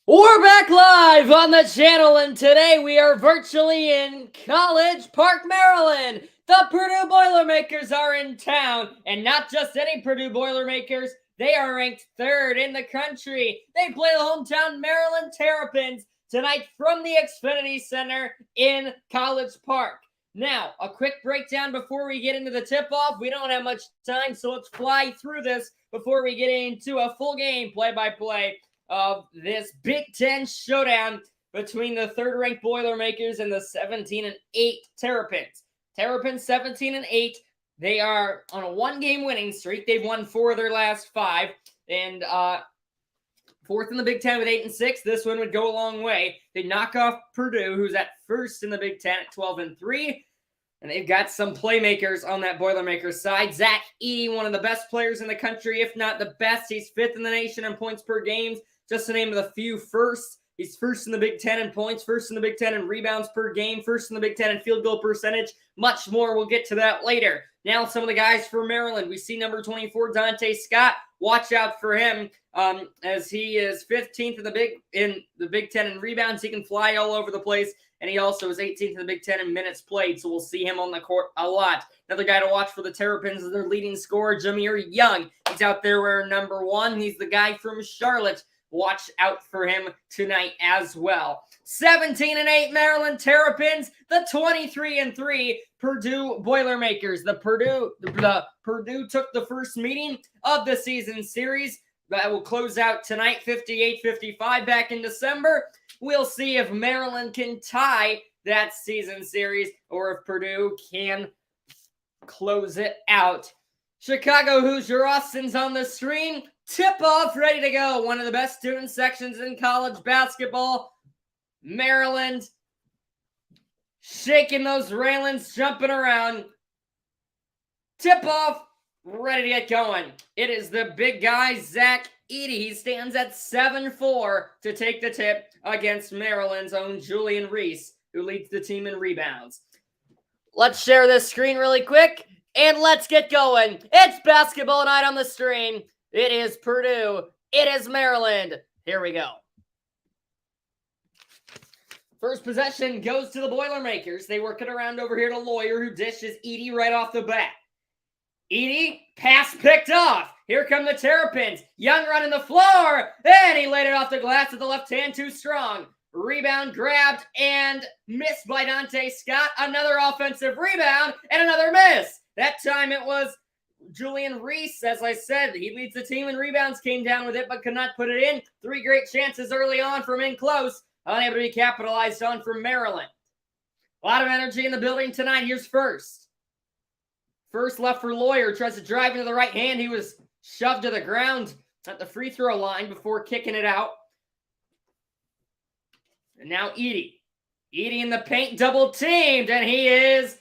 We're back live on the channel, and today we are virtually in College Park, Maryland. The Purdue Boilermakers are in town, and not just any Purdue Boilermakers. They are ranked 3rd in the country. They play the hometown Maryland Terrapins tonight from the Xfinity Center in College Park. Now, a quick breakdown before we get into the tip-off. We don't have much time, so let's fly through this before we get into a full game play-by-play of this Big Ten showdown between the 3rd-ranked Boilermakers and the 17-8 Terrapins. Terrapins 17-8. They are on a 1-game winning streak. They've won 4 of their last 5, and 4th in the Big Ten with 8-6. This one would go a long way. They knock off Purdue, who's at 1st in the Big Ten at 12-3. And they've got some playmakers on that Boilermakers side. Zach Edey, one of the best players in the country, if not the best. He's 5th in the nation in points per game. Just to name the few first. He's 1st in the Big Ten in points, 1st in the Big Ten in rebounds per game, 1st in the Big Ten in field goal percentage. Much more. We'll get to that later. Now, some of the guys for Maryland. We see number 24, Dante Scott. Watch out for him as he is 15th in the Big Ten in rebounds. He can fly all over the place. And he also is 18th in the Big Ten in minutes played, so we'll see him on the court a lot. Another guy to watch for the Terrapins is their leading scorer, Jameer Young. He's out there wearing number 1. He's the guy from Charlotte. Watch out for him tonight as well. 17-8 Maryland Terrapins, the 23-3 Purdue Boilermakers. The Purdue took the first meeting of the season series. That will close out tonight, 58-55 back in December. We'll see if Maryland can tie that season series or if Purdue can close it out. Chicago Hoosier Austin's on the stream. Tip-off ready to go. One of the best student sections in college basketball. Maryland shaking those railings, jumping around. Tip-off ready to get going. It is the big guy, Zach Edey. He stands at 7-4 to take the tip against Maryland's own Julian Reese, who leads the team in rebounds. Let's share this screen really quick, and let's get going. It's basketball night on the stream. It is Purdue. It is Maryland. Here we go. First possession goes to the Boilermakers. They work it around over here to Lawyer, who dishes Edey right off the bat. Edey, pass picked off. Here come the Terrapins. Young running the floor, and he laid it off the glass with the left hand too strong. Rebound grabbed and missed by Dante Scott. Another offensive rebound and another miss. That time it was Julian Reese. As I said, he leads the team in rebounds, came down with it, but could not put it in. 3 great chances early on from in close. Unable to be capitalized on for Maryland. A lot of energy in the building tonight. Here's First. First left for Lawyer. Tries to drive into the right hand. He was shoved to the ground at the free throw line before kicking it out. And now Edey. Edey in the paint, double teamed, and he is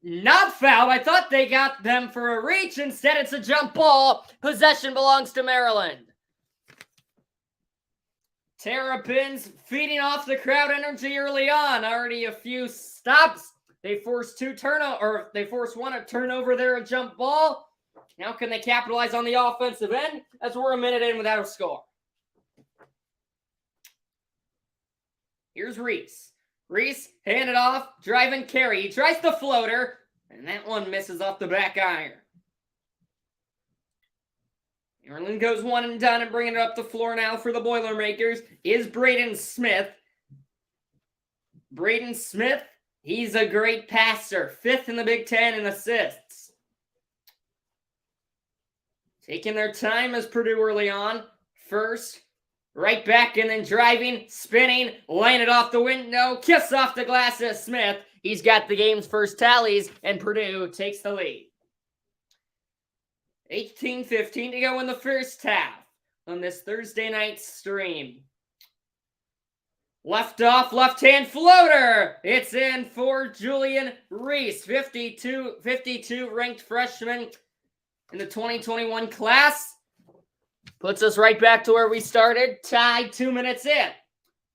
not fouled. I thought they got them for a reach. Instead, it's a jump ball. Possession belongs to Maryland. Terrapins feeding off the crowd energy early on. Already a few stops. They forced 2 turnovers, or they forced 1 a turnover there, a jump ball. Now can they capitalize on the offensive end as we're a minute in without a score? Here's Reese. Reese, hand it off, drive and carry. He tries the floater, and that one misses off the back iron. Maryland goes one and done and bringing it up the floor now for the Boilermakers is Braden Smith. Braden Smith, he's a great passer. 5th in the Big Ten in assists. Taking their time as Purdue early on. First, right back and then driving, spinning, laying it off the window. Kiss off the glass as Smith. He's got the game's first tallies, and Purdue takes the lead. 18:15 to go in the first half on this Thursday night stream. Left off, left-hand floater. It's in for Julian Reese, 52 ranked freshman in the 2021 class. Puts us right back to where we started, tied 2 minutes in.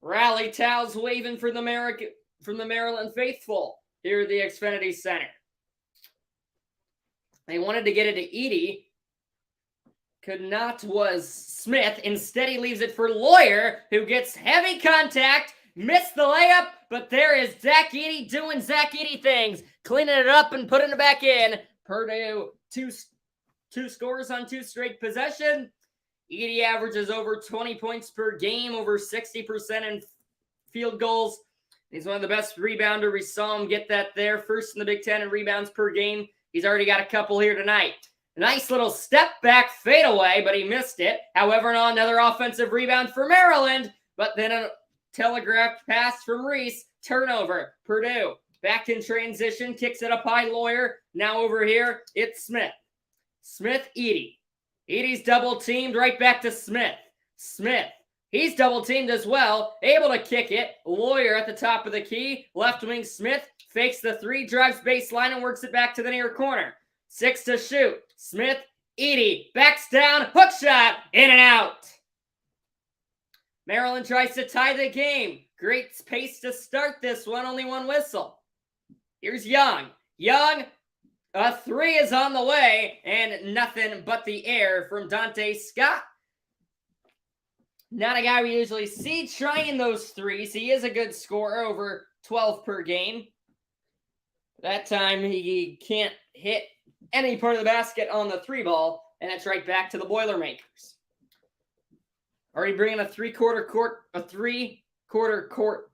Rally towels waving for the Maryland faithful here at the Xfinity Center. They wanted to get it to Edey. was Smith. Instead, he leaves it for Lawyer, who gets heavy contact, missed the layup, but there is Zach Edey doing Zach Edey things, cleaning it up and putting it back in. Purdue, two scores on 2 straight possessions. Edey averages over 20 points per game, over 60% in field goals. He's one of the best rebounder. We saw him get that there. First in the Big Ten in rebounds per game. He's already got a couple here tonight. Nice little step back fadeaway, but he missed it. However, another offensive rebound for Maryland, but then a telegraphed pass from Reese. Turnover. Purdue back in transition, kicks it up high. Lawyer. Now over here, it's Smith. Smith, Edey. Edey's double teamed, right back to Smith. Smith. He's double teamed as well. Able to kick it. Lawyer at the top of the key. Left wing Smith fakes the 3, drives baseline, and works it back to the near corner. 6 to shoot. Smith, Edey, backs down, hook shot, in and out. Maryland tries to tie the game. Great pace to start this one, only 1 whistle. Here's Young. Young, a 3 is on the way, and nothing but the air from Dante Scott. Not a guy we usually see trying those 3s. He is a good scorer, over 12 per game. That time he can't hit any part of the basket on the 3 ball, and it's right back to the Boilermakers. Already bringing a 3-quarter court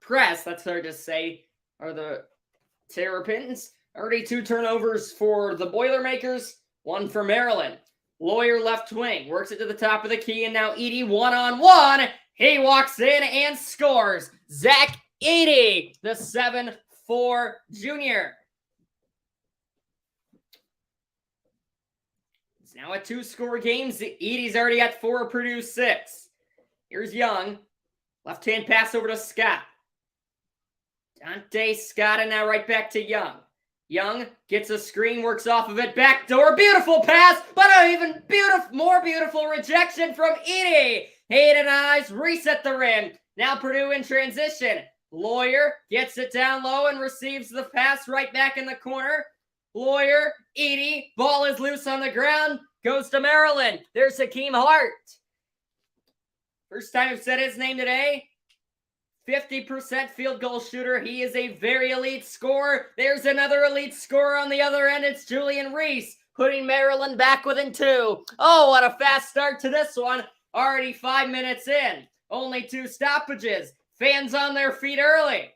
press. That's hard to say. Are the Terrapins. Already 2 turnovers for the Boilermakers, 1 for Maryland. Lawyer left wing, works it to the top of the key, and now Edey 1-on-1. He walks in and scores. Zach Edey, the 7'4" junior. It's now a 2-score game. Edey's already got 4, Purdue 6. Here's Young. Left-hand pass over to Scott. Dante Scott, and now right back to Young. Young gets a screen, works off of it, backdoor, beautiful pass, but an even more beautiful rejection from Edey. Hayden Eyes reset the rim. Now Purdue in transition. Lawyer gets it down low and receives the pass right back in the corner. Lawyer, Edey, ball is loose on the ground, goes to Maryland. There's Hakeem Hart. First time I've said his name today. 50% field goal shooter. He is a very elite scorer. There's another elite scorer on the other end. It's Julian Reese, putting Maryland back within 2. Oh, what a fast start to this one. Already 5 minutes in. Only 2 stoppages. Fans on their feet early.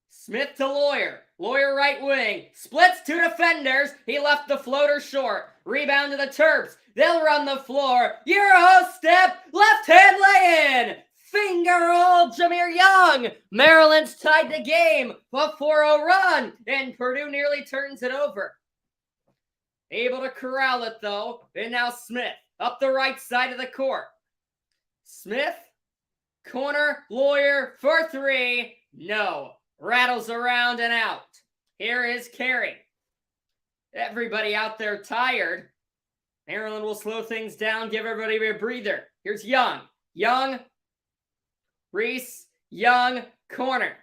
Smith to Lawyer. Lawyer right wing. Splits 2 defenders. He left the floater short. Rebound to the Terps. They'll run the floor. Euro step. Left hand lay-in. Finger roll. Jameer Young. Maryland's tied the game. A 4-0 run. And Purdue nearly turns it over. Able to corral it though. And now Smith. Up the right side of the court. Smith. Corner. Lawyer for 3. No. Rattles around and out. Here is Carey. Everybody out there tired. Maryland will slow things down, give everybody a breather. Here's Young. Young. Reese. Young. Corner.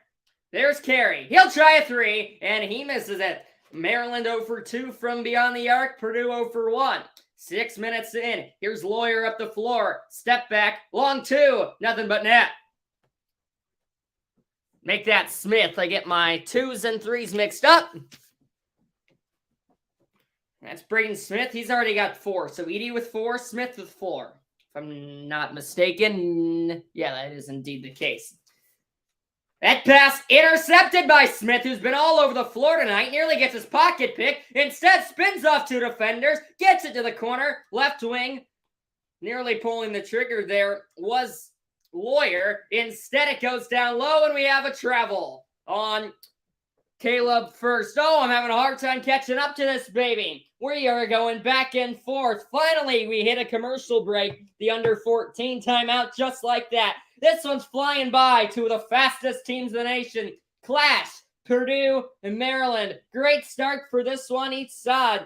There's Carey. He'll try a 3, and he misses it. Maryland 0 for 2 from beyond the arc. Purdue 0 for 1. 6 minutes in. Here's Lawyer up the floor. Step back. Long 2. Nothing but net. Make that Smith. I get my 2s and 3s mixed up. That's Braden Smith. He's already got 4. So Edey with 4, Smith with 4. If I'm not mistaken. Yeah, that is indeed the case. That pass intercepted by Smith, who's been all over the floor tonight. Nearly gets his pocket picked. Instead spins off 2 defenders. Gets it to the corner. Left wing. Nearly pulling the trigger there was Lawyer. Instead it goes down low and we have a travel on Caleb first. Oh, I'm having a hard time catching up to this baby. We are going back and forth. Finally, we hit a commercial break. The under 14 timeout just like that. This one's flying by. 2 of the fastest teams in the nation. Clash, Purdue and Maryland. Great start for this one, each side.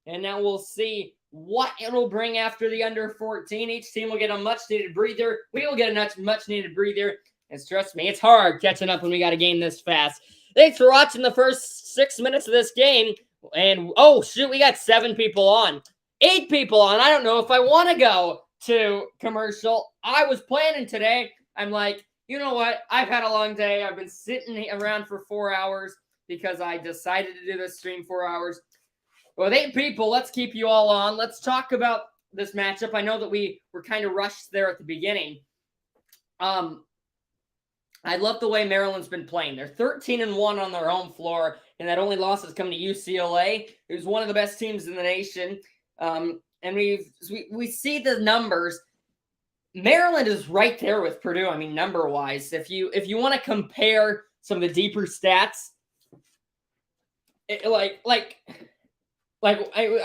And now we'll see what it'll bring after the under 14. Each team will get a much-needed breather. We will get a much-needed breather. And trust me, it's hard catching up when we got a game this fast. Thanks for watching the first 6 minutes of this game. And, oh, shoot, we got 7 people on. 8 people on. I don't know if I want to go to commercial. I was planning today. I'm like, you know what? I've had a long day. I've been sitting around for 4 hours because I decided to do this stream 4 hours. With 8 people, let's keep you all on. Let's talk about this matchup. I know that we were kind of rushed there at the beginning. I love the way Maryland's been playing. They're 13-1 on their home floor, and that only loss has come to UCLA, who's one of the best teams in the nation. And we see the numbers. Maryland is right there with Purdue. I mean, number-wise, if you want to compare some of the deeper stats, I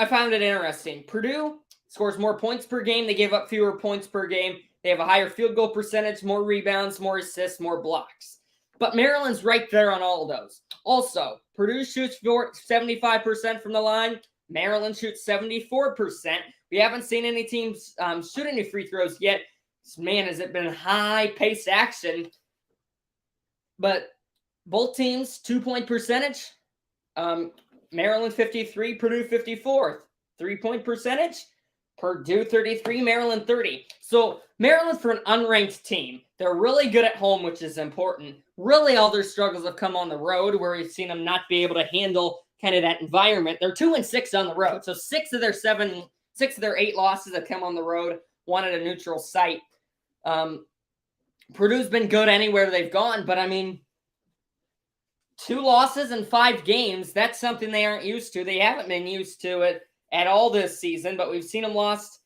found it interesting. Purdue scores more points per game. They give up fewer points per game. They have a higher field goal percentage, more rebounds, more assists, more blocks. But Maryland's right there on all of those. Also, Purdue shoots 75% from the line. Maryland shoots 74%. We haven't seen any teams shoot any free throws yet. Man, has it been high-paced action. But both teams, 2-point percentage. Maryland 53, Purdue 54. 3-point percentage. Purdue 33, Maryland 30. So Maryland, for an unranked team, they're really good at home, which is important. Really, all their struggles have come on the road, where we've seen them not be able to handle kind of that environment. They're 2-6 on the road. So 6 of their 8 losses have come on the road, 1 at a neutral site. Purdue's been good anywhere they've gone, but I mean, 2 losses in 5 games, that's something they aren't used to. They haven't been used to it at all this season, but we've seen them lost.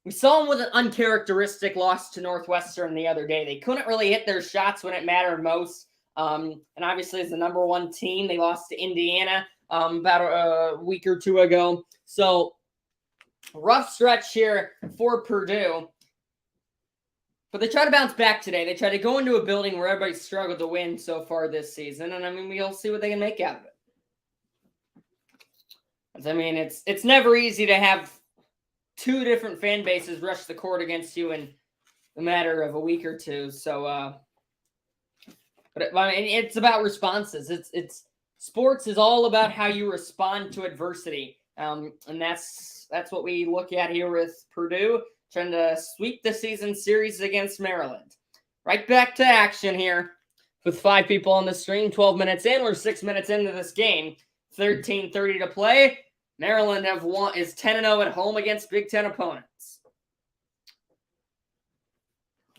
We saw them with an uncharacteristic loss to Northwestern the other day. They couldn't really hit their shots when it mattered most. And obviously, as the number 1 team, they lost to Indiana about a week or 2 ago. So, rough stretch here for Purdue. But they try to bounce back today. They try to go into a building where everybody's struggled to win so far this season. And I mean, we'll see what they can make out of it. I mean, it's never easy to have 2 different fan bases rush the court against you in a matter of a week or 2. So, but I mean, it's about responses. It's sports is all about how you respond to adversity, and that's what we look at here with Purdue trying to sweep the season series against Maryland. Right back to action here with 5 people on the stream. 12 minutes in, we're 6 minutes into this game. 13:30 to play. Maryland is 10-0 at home against Big Ten opponents.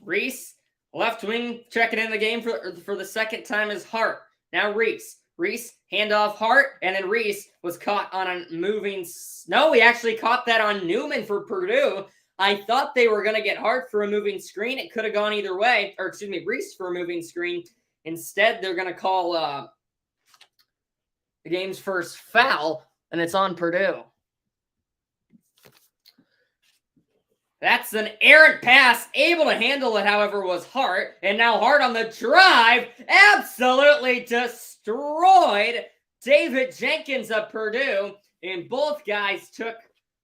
Reese, left wing, checking in the game for the second time is Hart. Now Reese. Reese, handoff Hart, and then Reese was caught on a moving... No, he actually caught that on Newman for Purdue. I thought they were going to get Hart for a moving screen. It could have gone either way. Or, excuse me, Reese for a moving screen. Instead, they're going to call the game's first foul, and it's on Purdue. That's an errant pass. Able to handle it, however, was Hart. And now Hart on the drive. Absolutely destroyed David Jenkins of Purdue. And both guys took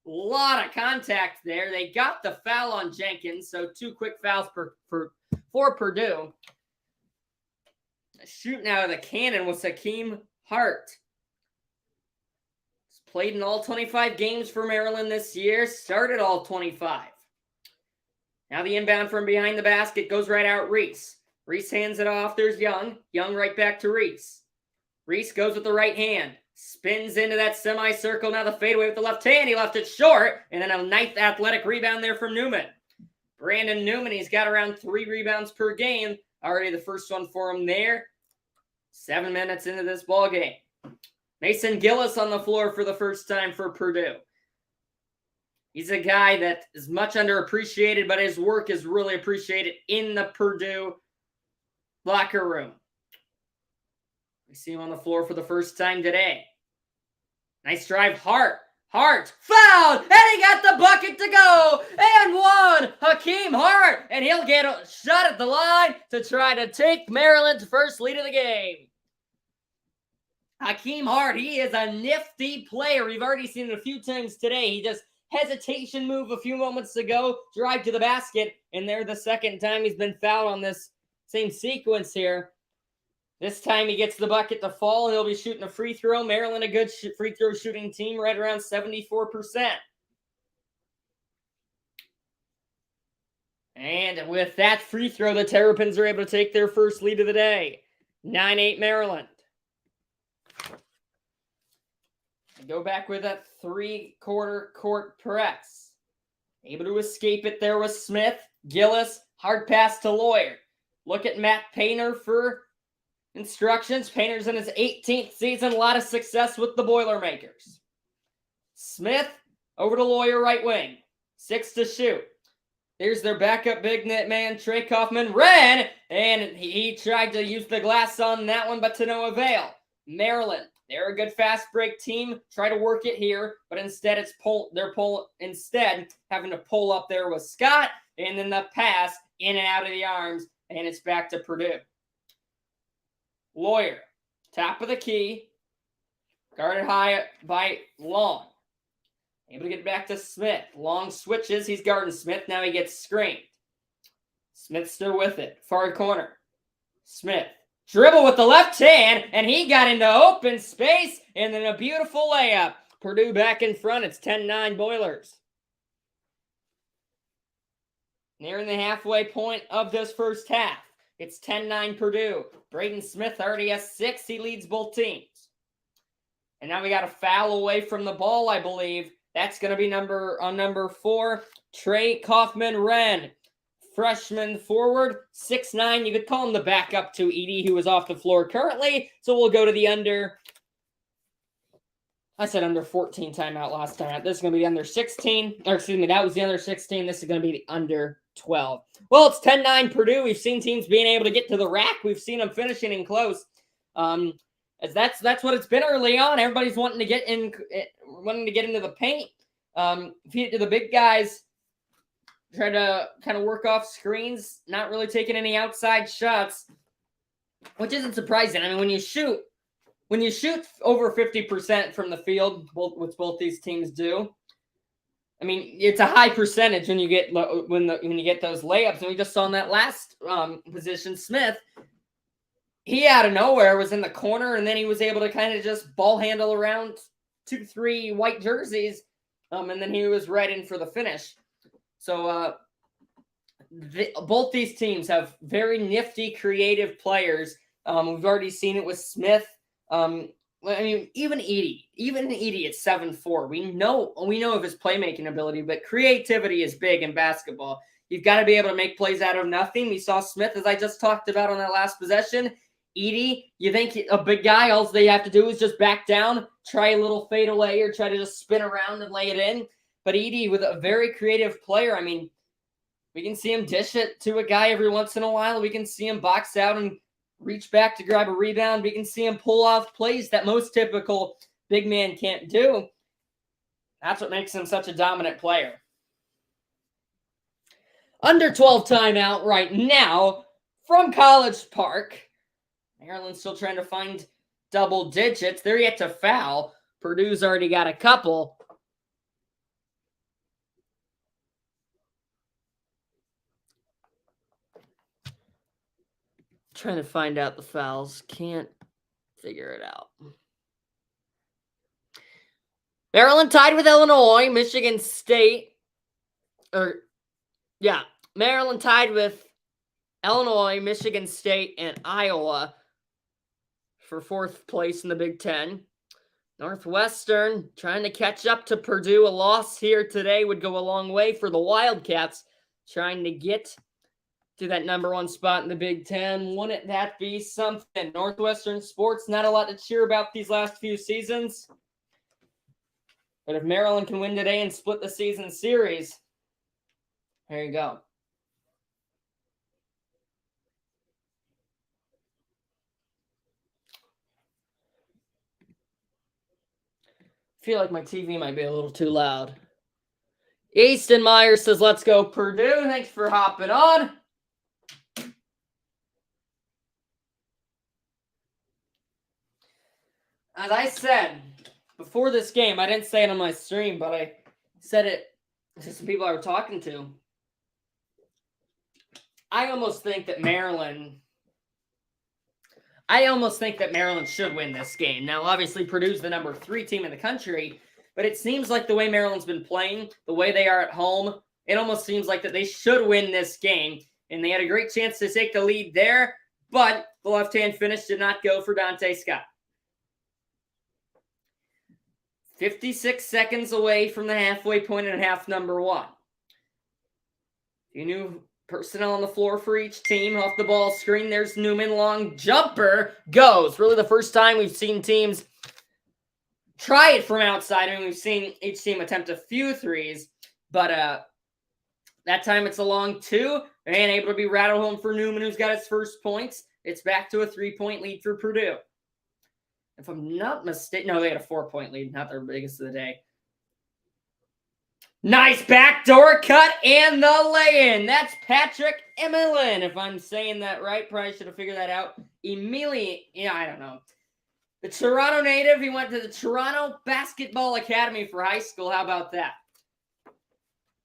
a lot of contact there. They got the foul on Jenkins. So 2 quick fouls for Purdue. Shooting out of the cannon was Hakeem Hart. Played in all 25 games for Maryland this year. Started all 25. Now the inbound from behind the basket goes right out Reese. Reese hands it off. There's Young. Young right back to Reese. Reese goes with the right hand. Spins into that semicircle. Now the fadeaway with the left hand. He left it short. And then a nice athletic rebound there from Newman. Brandon Newman, he's got around 3 rebounds per game. Already the first one for him there. 7 minutes into this ball game. Mason Gillis on the floor for the first time for Purdue. He's a guy that is much underappreciated, but his work is really appreciated in the Purdue locker room. We see him on the floor for the first time today. Nice drive, Hart. Hart fouled, and he got the bucket to go. And 1, Hakeem Hart, and he'll get a shot at the line to try to take Maryland's first lead of the game. Hakeem Hart, he is a nifty player. We've already seen it a few times today. He just hesitation move a few moments ago, drive to the basket, and there the second time he's been fouled on this same sequence here. This time he gets the bucket to fall, and he'll be shooting a free throw. Maryland, a good free throw shooting team, right around 74%. And with that free throw, the Terrapins are able to take their first lead of the day. 9-8 Maryland. Go back with that three-quarter court press. Able to escape it there was Smith. Gillis, hard pass to Lawyer. Look at Matt Painter for instructions. Painter's in his 18th season. A lot of success with the Boilermakers. Smith, over to Lawyer, right wing. 6 to shoot. Here's their backup big net man, Trey Kaufman-Renn, and he tried to use the glass on that one, but to no avail. Maryland, they're a good fast break team. Try to work it here, but instead instead having to pull up there with Scott, and then the pass in and out of the arms, and it's back to Purdue. Lawyer, top of the key, guarded high by Long. Able to get back to Smith. Long switches. He's guarding Smith. Now he gets screened. Smith still with it. Far corner. Smith. Dribble with the left hand, and he got into open space, and then a beautiful layup. Purdue back in front. It's 10-9 Boilers. Nearing the halfway point of this first half. It's 10-9 Purdue. Braden Smith already has 6. He leads both teams. And now we got a foul away from the ball, I believe. That's going to be number 4, Trey Kaufman-Renn. Freshman forward, 6'9". You could call him the backup to Edey, who is off the floor currently. So we'll go to the under. I said under 14 timeout last time. This is going to be the under 16. Or excuse me, that was the under 16. This is going to be the under 12. Well, it's 10-9 Purdue. We've seen teams being able to get to the rack. We've seen them finishing in close. As that's what it's been early on. Everybody's wanting to get into the paint. Feed it to the big guys. Try to kind of work off screens. Not really taking any outside shots, which isn't surprising. I mean, when you shoot over 50% from the field, which both these teams do, I mean, it's a high percentage when you get when you get those layups. And we just saw in that last position, Smith. He out of nowhere was in the corner, and then he was able to kind of just ball handle around 2-3 white jerseys, and then he was right in for the finish. So both these teams have very nifty, creative players. We've already seen it with Smith. I mean, even Edey at 7'4". We know of his playmaking ability, but creativity is big in basketball. You've got to be able to make plays out of nothing. We saw Smith, as I just talked about on that last possession. Edey, you think a big guy, all they have to do is just back down, try a little fadeaway, or try to just spin around and lay it in. But Edey, with a very creative player, I mean, we can see him dish it to a guy every once in a while. We can see him box out and reach back to grab a rebound. We can see him pull off plays that most typical big man can't do. That's what makes him such a dominant player. Under 12 timeout right now from College Park. Maryland's still trying to find double digits. They're yet to foul. Purdue's already got a couple. Trying to find out the fouls. Can't figure it out. Maryland tied with Illinois. Michigan State. Maryland tied with Illinois, Michigan State, and Iowa for 4th place in the Big Ten. Northwestern trying to catch up to Purdue. A loss here today would go a long way for the Wildcats, trying to get to that number 1 spot in the Big Ten. Wouldn't that be something? Northwestern sports, not a lot to cheer about these last few seasons. But if Maryland can win today and split the season series, there you go. I feel like my TV might be a little too loud. Easton Meyer says, let's go Purdue. Thanks for hopping on. As I said before this game, I didn't say it on my stream, but I said it to some people I were talking to. I almost think that Maryland, I almost think that Maryland should win this game. Now, obviously, Purdue's the number 3 team in the country, but it seems like the way Maryland's been playing, the way they are at home, it almost seems like that they should win this game. And they had a great chance to take the lead there, but the left-hand finish did not go for Dante Scott. 56 seconds away from the halfway point and half number 1. You knew personnel on the floor for each team. Off the ball screen, there's Newman. Long jumper goes. Really the first time we've seen teams try it from outside. I mean, we've seen each team attempt a few threes, but that time it's a long 2 and able to be rattled home for Newman, who's got his first points. It's back to a 3-point lead for Purdue. If I'm not mistaken, no, they had a 4-point lead, not their biggest of the day. Nice backdoor cut and the lay-in. That's Patrick Emilien, if I'm saying that right. Probably should have figured that out. Emilien, yeah, I don't know. The Toronto native, he went to the Toronto Basketball Academy for high school. How about that?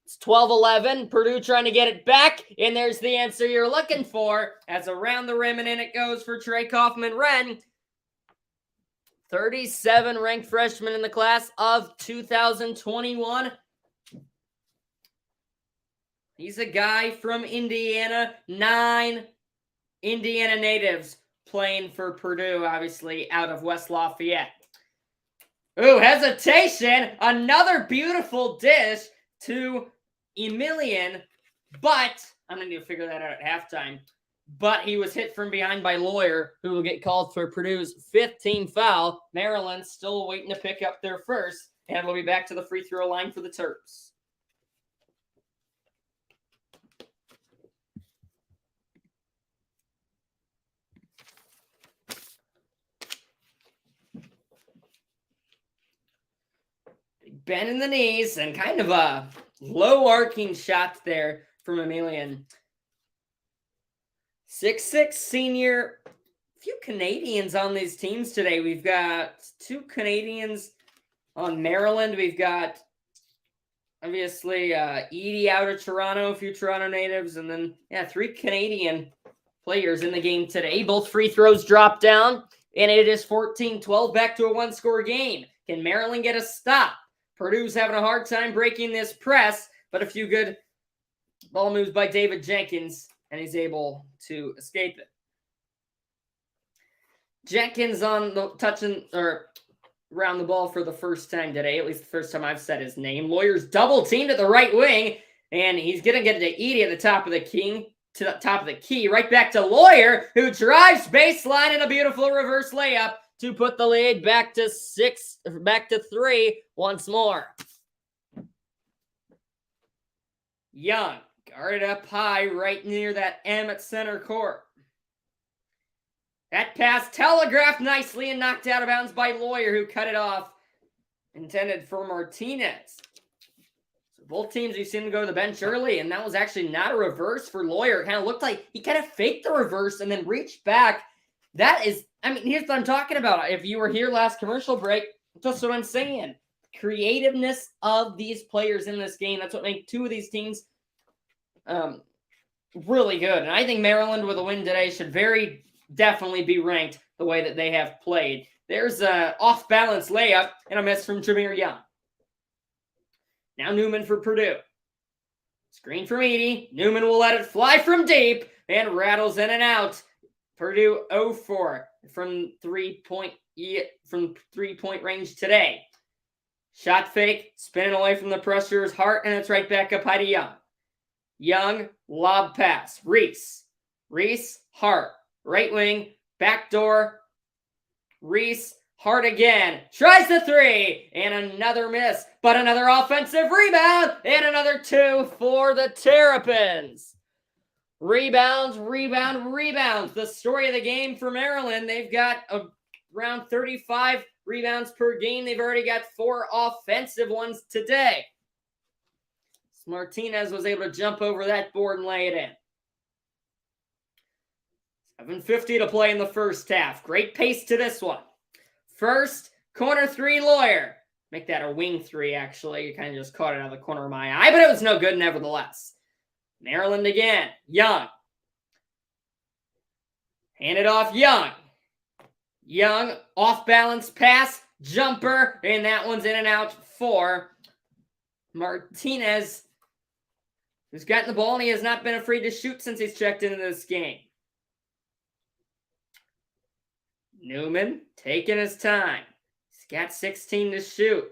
It's 12-11. Purdue trying to get it back, and there's the answer you're looking for. As around the rim and in it goes for Trey Kaufman-Renn. 37 ranked freshman in the class of 2021. He's a guy from Indiana. 9 Indiana natives playing for Purdue, obviously, out of West Lafayette. Ooh, hesitation. Another beautiful dish to Emilien, but I'm going to need to figure that out at halftime. But he was hit from behind by Lawyer, who will get called for Purdue's 5th team foul. Maryland still waiting to pick up their first, and we'll be back to the free throw line for the Terps. Big bend in the knees and kind of a low arcing shot there from Emilien. 6'6" senior. A few Canadians on these teams today. We've got 2 Canadians on Maryland. We've got, obviously, Edie out of Toronto, a few Toronto natives, and then, 3 Canadian players in the game today. Both free throws dropped down, and it is 14-12, back to a 1-score game. Can Maryland get a stop? Purdue's having a hard time breaking this press, but a few good ball moves by David Jenkins, and he's able to escape it. Jenkins on the touching or around the ball for the first time today, at least the first time I've said his name. Lawyer's double teamed at the right wing, and he's gonna get it to Edie at the top of the key, right back to Lawyer, who drives baseline in a beautiful reverse layup to put the lead back to 3 once more. Young guarded up high right near that M at center court. That pass telegraphed nicely and knocked out of bounds by Lawyer, who cut it off. Intended for Martinez. So both teams, we've seen them go to the bench early, and that was actually not a reverse for Lawyer. It kind of looked like he kind of faked the reverse and then reached back. That is, I mean, here's what I'm talking about. If you were here last commercial break, that's what I'm saying. Creativeness of these players in this game. That's what makes 2 of these teams really good. And I think Maryland with a win today should very definitely be ranked the way that they have played. There's an off-balance layup and a miss from Jameer Young. Now Newman for Purdue. Screen from Edie. Newman will let it fly from deep and rattles in and out. Purdue 0-4 from three-point range today. Shot fake, spinning away from the pressure's Hart, and it's right back up high to Young. Young, lob pass. Reese, Hart, right wing, backdoor. Reese, Hart again, tries the 3, and another miss, but another offensive rebound, and another 2 for the Terrapins. Rebounds. The story of the game for Maryland, they've got around 35 rebounds per game. They've already got 4 offensive ones today. Martinez was able to jump over that board and lay it in. 7:50 to play in the first half. Great pace to this one. First, corner 3, Lawyer. Make that a wing 3, actually. You kind of just caught it out of the corner of my eye, but it was no good nevertheless. Maryland again. Young. Hand it off, Young. Young, off-balance pass, jumper, and that one's in and out for Martinez, who's gotten the ball, and he has not been afraid to shoot since he's checked into this game. Newman taking his time. He's got 16 to shoot.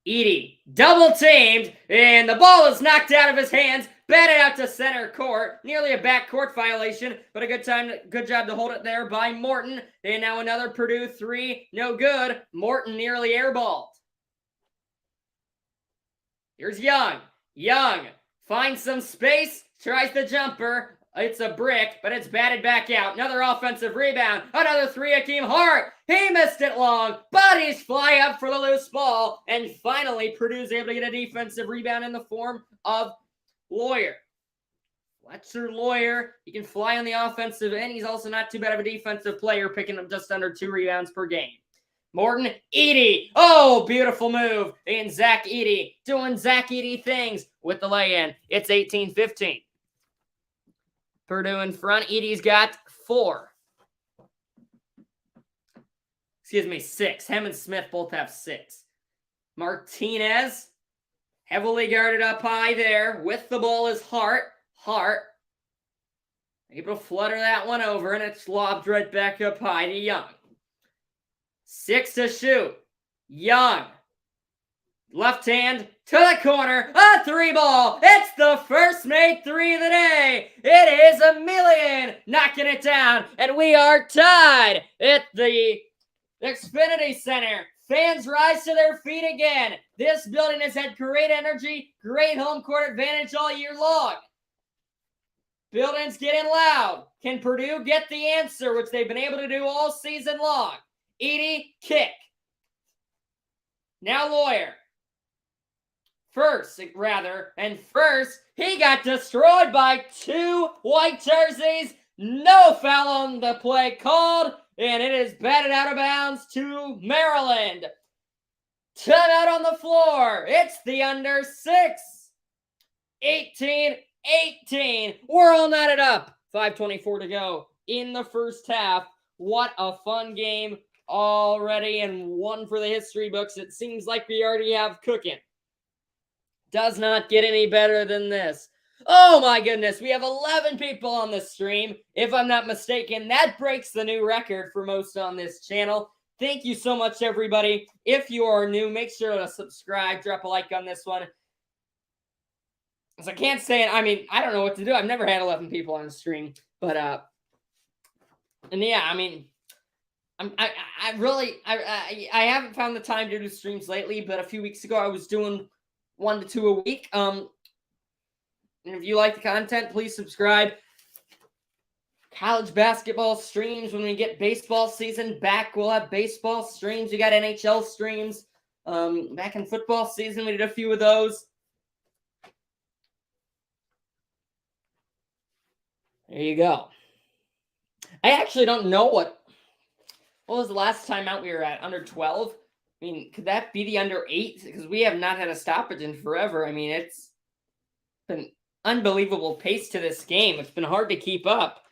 Edie double teamed, and the ball is knocked out of his hands, batted out to center court. Nearly a backcourt violation, but a good job to hold it there by Morton. And now another Purdue three, no good. Morton nearly airballed. Here's Young. Young finds some space, tries the jumper. It's a brick, but it's batted back out. Another offensive rebound. Another three, Akeem Hart. He missed it long. Bodies fly up for the loose ball. And finally, Purdue's able to get a defensive rebound in the form of Lawyer. Fletcher Lawyer. He can fly on the offensive end. He's also not too bad of a defensive player, picking up just under 2 rebounds per game. Morton, Edie. Oh, beautiful move. And Zach Edie doing Zach Edie things with the lay-in. It's 18-15. Purdue in front. Edie's got 4. Excuse me, 6. Him and Smith both have 6. Martinez, heavily guarded up high there. With the ball is Hart. Hart able to flutter that one over, and it's lobbed right back up high to Young. 6 to shoot. Young. Left hand to the corner. A 3 ball. It's the first made 3 of the day. It is Emilian knocking it down. And we are tied at the Xfinity Center. Fans rise to their feet again. This building has had great energy, great home court advantage all year long. Building's getting loud. Can Purdue get the answer, which they've been able to do all season long? Edie, kick. Now Lawyer. First, he got destroyed by 2 white jerseys. No foul on the play called, and it is batted out of bounds to Maryland. Timeout on the floor. It's the under 6. 18-18. We're all knotted up. 5:24 to go in the first half. What a fun game already, and one for the history books. It seems like we already have cooking. Does not get any better than this. Oh my goodness, we have 11 people on the stream. If I'm not mistaken, that breaks the new record for most on this channel. Thank you so much, everybody. If you are new, make sure to subscribe, drop a like on this one. Because I can't say it, I don't know what to do. I've never had 11 people on the stream. But, and yeah, I haven't found the time to do streams lately, but a few weeks ago I was doing 1 to 2 a week. And if you like the content, please subscribe. College basketball streams. When we get baseball season back, we'll have baseball streams. We got NHL streams. Back in football season, we did a few of those. There you go. I actually don't know what was the last time out we were at? Under 12? Could that be the under 8? Because we have not had a stoppage in forever. It's been unbelievable pace to this game. It's been hard to keep up.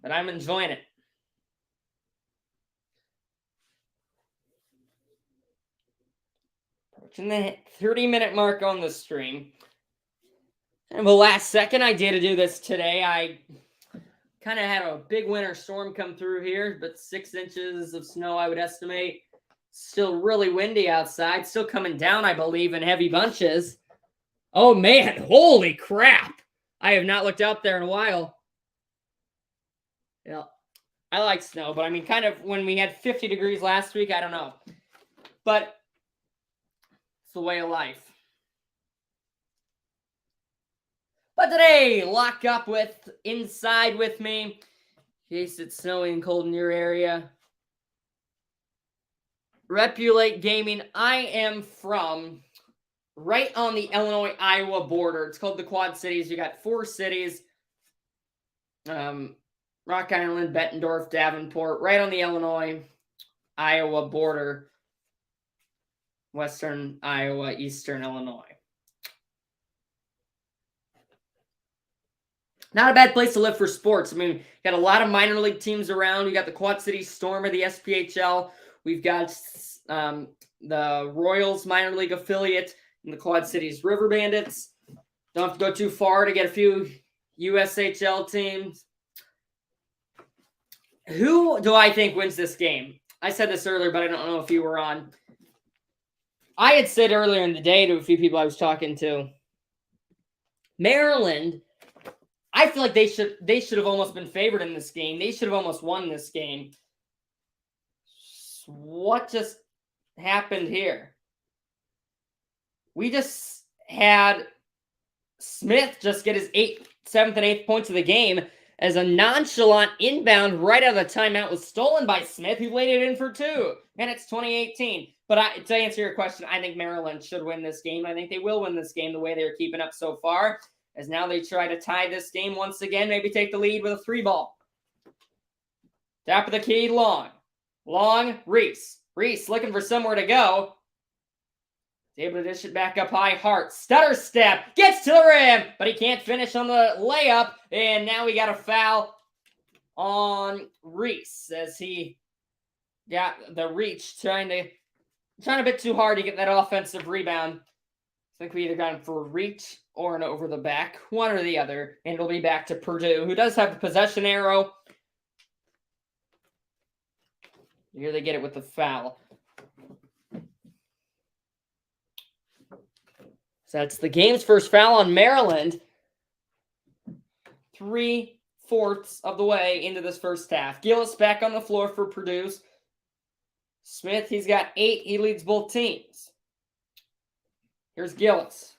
But I'm enjoying it. Approaching the 30-minute mark on the stream. And the last second I did to do this today, I kind of had a big winter storm come through here, but 6 inches of snow, I would estimate. Still really windy outside. Still coming down, I believe, in heavy bunches. Oh, man. Holy crap. I have not looked out there in a while. Yeah, I like snow, but kind of when we had 50 degrees last week, I don't know. But it's the way of life. But today, lock up inside with me, in case it's snowing and cold in your area. Repulate Gaming. I am from right on the Illinois-Iowa border. It's called the Quad Cities. You got 4 cities. Rock Island, Bettendorf, Davenport, right on the Illinois-Iowa border. Western Iowa, Eastern Illinois. not a bad place to live for sports. I mean, you got a lot of minor league teams around. You got the Quad City Storm of the SPHL. We've got the Royals minor league affiliate in the Quad Cities River Bandits. Don't have to go too far to get a few USHL teams. Who do I think wins this game? I said this earlier, but I don't know if you were on. I had said earlier in the day to a few people I was talking to, Maryland, I feel like they should have almost been favored in this game. They should have almost won this game. What just happened here? We just had Smith just get his 7th and 8th points of the game as a nonchalant inbound right out of the timeout was stolen by Smith, who laid it in for 2. And it's 2018. But to answer your question, I think Maryland should win this game. I think they will win this game the way they're keeping up so far, as now they try to tie this game once again, maybe take the lead with a 3-ball. Top of the key, Long. Long, Reese. Reese looking for somewhere to go. He's able to dish it back up high. Hart, stutter step, gets to the rim, but he can't finish on the layup. And now we got a foul on Reese as he got the reach, trying a bit too hard to get that offensive rebound. I think we either got him for a reach or an over the back, one or the other, and it'll be back to Purdue, who does have the possession arrow. Here they get it with the foul. So that's the game's first foul on Maryland. 3/4 of the way into this first half. Gillis back on the floor for Purdue. Smith, he's got 8. He leads both teams. Here's Gillis.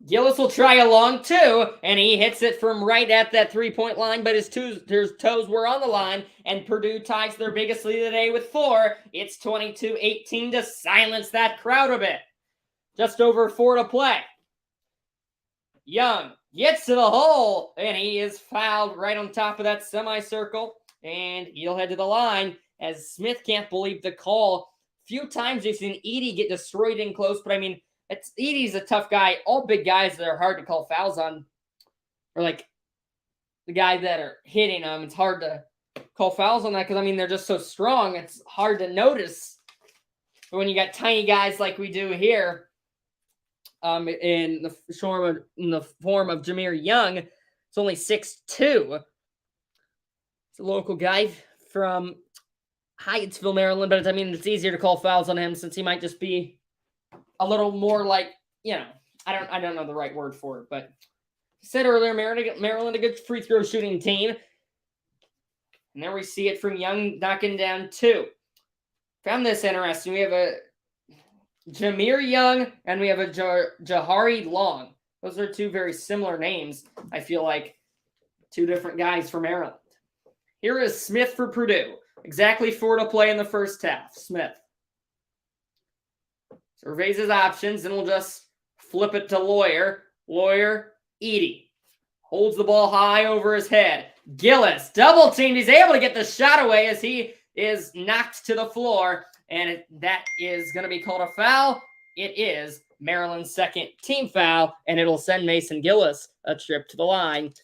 Gillis will try a long 2, and he hits it from right at that 3-point line, but his toes were on the line, and Purdue ties their biggest lead of the day with 4. It's 22-18 to silence that crowd a bit. Just over 4 to play. Young gets to the hole, and he is fouled right on top of that semicircle, and he'll head to the line as Smith can't believe the call. Few times you've seen Edey get destroyed in close, but I mean, Edey's a tough guy. All big guys that are hard to call fouls on, or like the guys that are hitting them, it's hard to call fouls on that because, I mean, they're just so strong. It's hard to notice. But when you got tiny guys like we do here, in the form of Jameer Young, it's only 6'2". It's a local guy from Hyattsville, Maryland, but I mean, it's easier to call fouls on him since he might just be a little more like, I don't know the right word for it, but I said earlier, Maryland a good free throw shooting team. And there we see it from Young knocking down 2. Found this interesting. We have a Jameer Young and we have a Jahari Long. Those are 2 very similar names. I feel like 2 different guys from Maryland. Here is Smith for Purdue. Exactly 4 to play in the first half. Smith surveys his options, and we'll just flip it to Lawyer. Lawyer, Edey. Holds the ball high over his head. Gillis, double teamed. He's able to get the shot away as he is knocked to the floor. And that is going to be called a foul. It is Maryland's second team foul, and it'll send Mason Gillis a trip to the line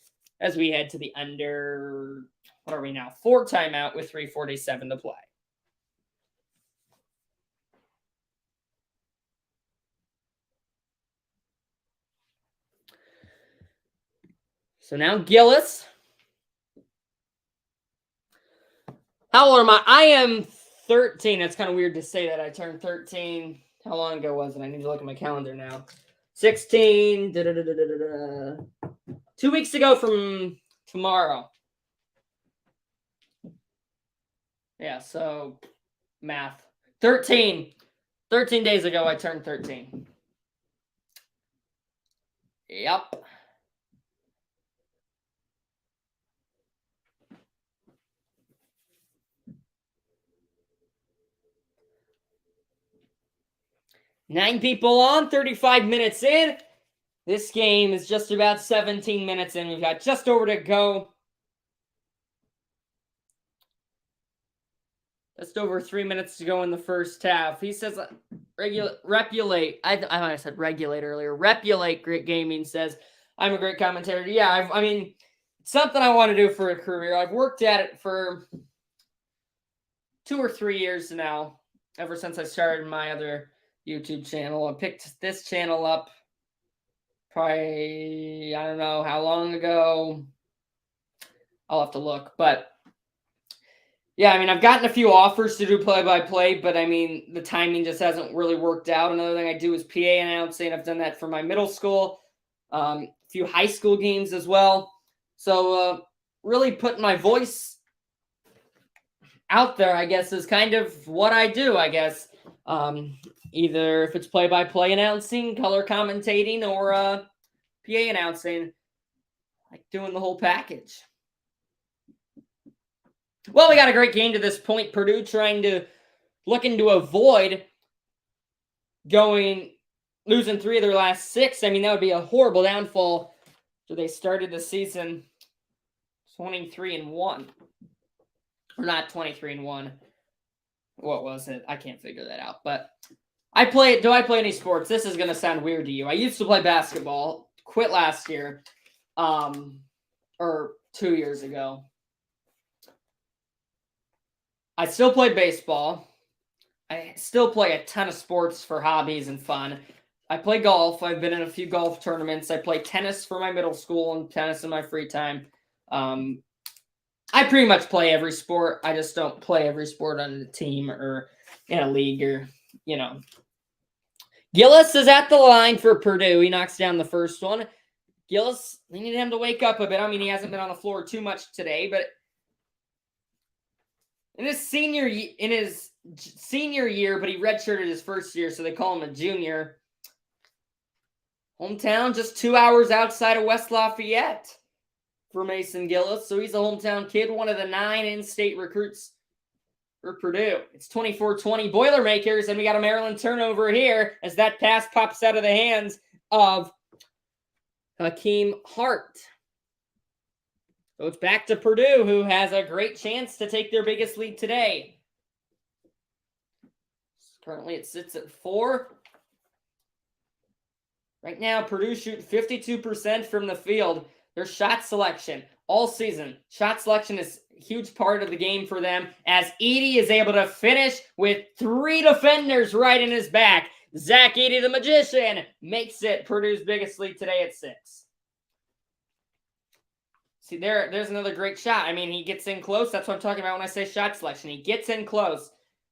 as we head to the under, what are we now, 4 timeout with 3:47 to play. So now Gillis. How old am I? I am 13. It's kind of weird to say that I turned 13. How long ago was it? I need to look at my calendar now. 16. 2 weeks ago from tomorrow. Yeah, so math. 13. 13 days ago, I turned 13. Yep. Nine people on, 35 minutes in. This game is just about 17 minutes in. We've got just over to go. Just over 3 minutes to go in the first half. He says, Repulate. I said regulate earlier. Repulate Gaming says, I'm a great commentator. Yeah, I mean, it's something I want to do for a career. I've worked at it for 2 or 3 years now, ever since I started my other YouTube channel. I picked this channel up probably, I don't know how long ago. I'll have to look, but yeah, I mean, I've gotten a few offers to do play-by-play, but I mean, the timing just hasn't really worked out. Another thing I do is PA announcing. I've done that for my middle school, a few high school games as well. So really putting my voice out there, I guess, is kind of what I do, I guess. Either if it's play-by-play announcing, color commentating, or PA announcing, like doing the whole package. Well, we got a great game to this point. Purdue looking to avoid losing 3 of their last 6. I mean, that would be a horrible downfall. So they started the season 23-1. Or not 23-1. What was it? I can't figure that out. But do I play any sports? This is going to sound weird to you. I used to play basketball. Quit last year. Or 2 years ago. I still play baseball. I still play a ton of sports for hobbies and fun. I play golf. I've been in a few golf tournaments. I play tennis for my middle school and tennis in my free time. I pretty much play every sport. I just don't play every sport on a team or in a league or, you know. Gillis is at the line for Purdue. He knocks down the first one. Gillis, we need him to wake up a bit. I mean, he hasn't been on the floor too much today, but in his senior year, but he redshirted his first year, so they call him a junior. Hometown, just 2 hours outside of West Lafayette for Mason Gillis. So he's a hometown kid, one of the 9 in-state recruits for Purdue. It's 24-20 Boilermakers, and we got a Maryland turnover here as that pass pops out of the hands of Hakeem Hart. So it's back to Purdue, who has a great chance to take their biggest lead today. Currently, it sits at 4. Right now, Purdue shooting 52% from the field. Their shot selection all season. Shot selection is a huge part of the game for them, as Edey is able to finish with 3 defenders right in his back. Zach Edey, the magician, makes it Purdue's biggest lead today at 6. See, there's another great shot. I mean, he gets in close. That's what I'm talking about when I say shot selection. He gets in close,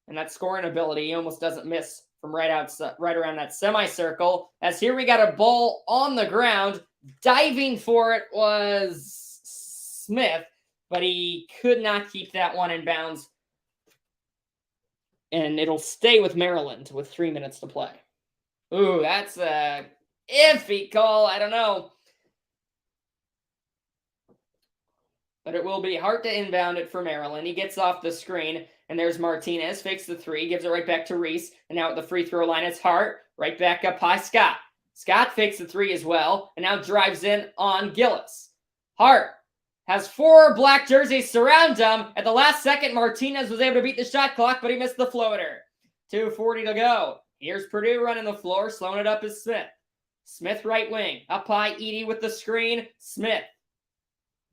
and that scoring ability, he almost doesn't miss from right around that semicircle. As here we got a ball on the ground. Diving for it was Smith, but he could not keep that one in bounds. And it'll stay with Maryland with 3 minutes to play. Ooh, that's a iffy call. I don't know. But it will be hard to inbound it for Maryland. He gets off the screen, and there's Martinez, fakes the 3, gives it right back to Reese. And now at the free throw line, it's Hart. Right back up high, Scott. Scott fakes the 3 as well, and now drives in on Gillis. Hart has 4 black jerseys surround him. At the last second, Martinez was able to beat the shot clock, but he missed the floater. 2:40 to go. Here's Purdue running the floor, slowing it up is Smith. Smith right wing. Up high, Edey with the screen. Smith.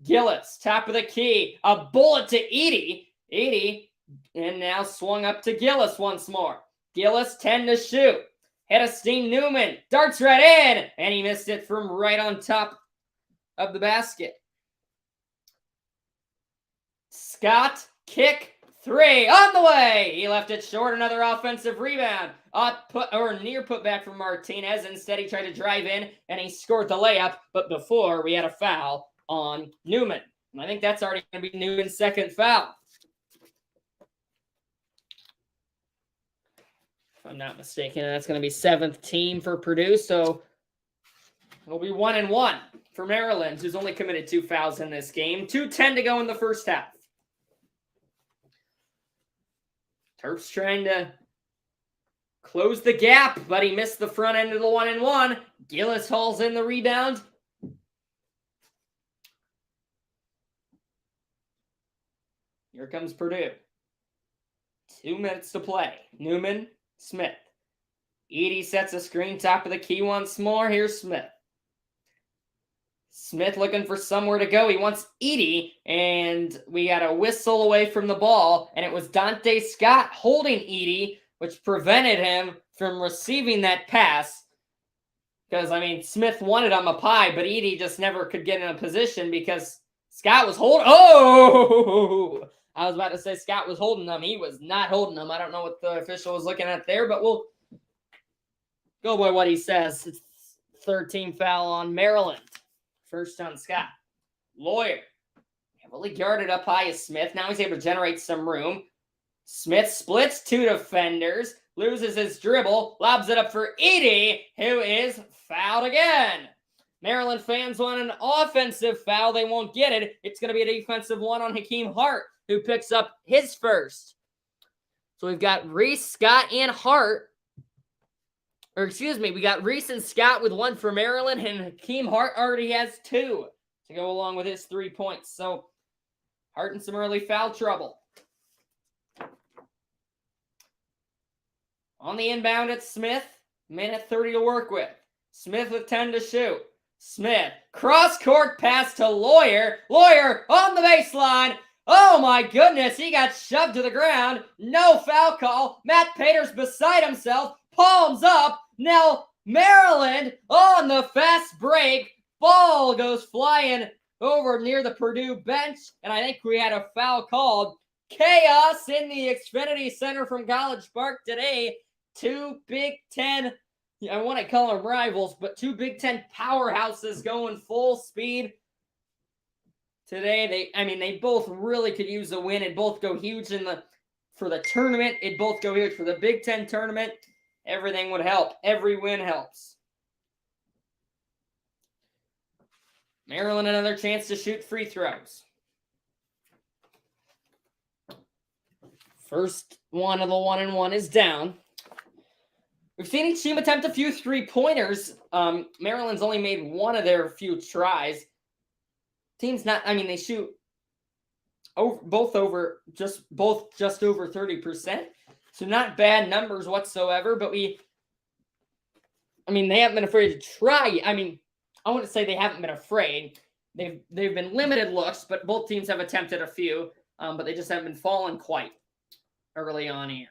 Gillis, top of the key. A bullet to Edey. Edey, and now swung up to Gillis once more. Gillis, 10 to shoot. Hedestein Newman darts right in, and he missed it from right on top of the basket. Scott, kick 3 on the way. He left it short. Another offensive rebound. Near put back from Martinez. Instead, he tried to drive in, and he scored the layup. But before, we had a foul on Newman. And I think that's already going to be Newman's second foul, if I'm not mistaken. And that's going to be 7th team for Purdue. So it'll be 1-1 for Maryland, who's only committed 2 fouls in this game. 2:10 to go in the first half. Terps trying to close the gap, but he missed the front end of the 1-1. Gillis hauls in the rebound. Here comes Purdue. 2 minutes to play. Newman, Smith. Edey sets a screen top of the key once more. Here's Smith. Smith looking for somewhere to go. He wants Edie, and we got a whistle away from the ball, and it was Dante Scott holding Edie, which prevented him from receiving that pass. Because, I mean, Smith wanted him a pie, but Edie just never could get in a position because Scott was holding. Oh! I was about to say Scott was holding him. He was not holding him. I don't know what the official was looking at there, but we'll go by what he says. It's third team foul on Maryland. First on Scott. Lawyer. Heavily guarded up high is Smith. Now he's able to generate some room. Smith splits two defenders. Loses his dribble. Lobs it up for Edie, who is fouled again. Maryland fans want an offensive foul. They won't get it. It's going to be a defensive one on Hakeem Hart, who picks up his first. So we've got Reese, Scott, and Hart. Or excuse me, we got Reese and Scott with one for Maryland, and Hakeem Hart already has two to go along with his 3 points. So Hart in some early foul trouble. On the inbound, it's Smith. Minute 30 to work with. Smith with 10 to shoot. Smith, cross-court pass to Lawyer. Lawyer on the baseline. Oh my goodness, he got shoved to the ground. No foul call. Matt Paters beside himself. Palms up. Now Maryland on the fast break. Ball goes flying over near the Purdue bench. And I think we had a foul called. Chaos in the Xfinity Center from College Park today. Two Big Ten, I want to call them rivals, but two Big Ten powerhouses going full speed. Today, they both really could use a win. It'd both go huge for the tournament. It'd both go huge for the Big Ten tournament. Everything would help. Every win helps. Maryland, another chance to shoot free throws. First one of the 1-and-1 is down. We've seen each team attempt a few three-pointers. Maryland's only made one of their few tries. Team's not, they shoot both just over 30%. So not bad numbers whatsoever, but they haven't been afraid to try. I wouldn't say they haven't been afraid. They've been limited looks, but both teams have attempted a few, but they just haven't been falling quite early on here.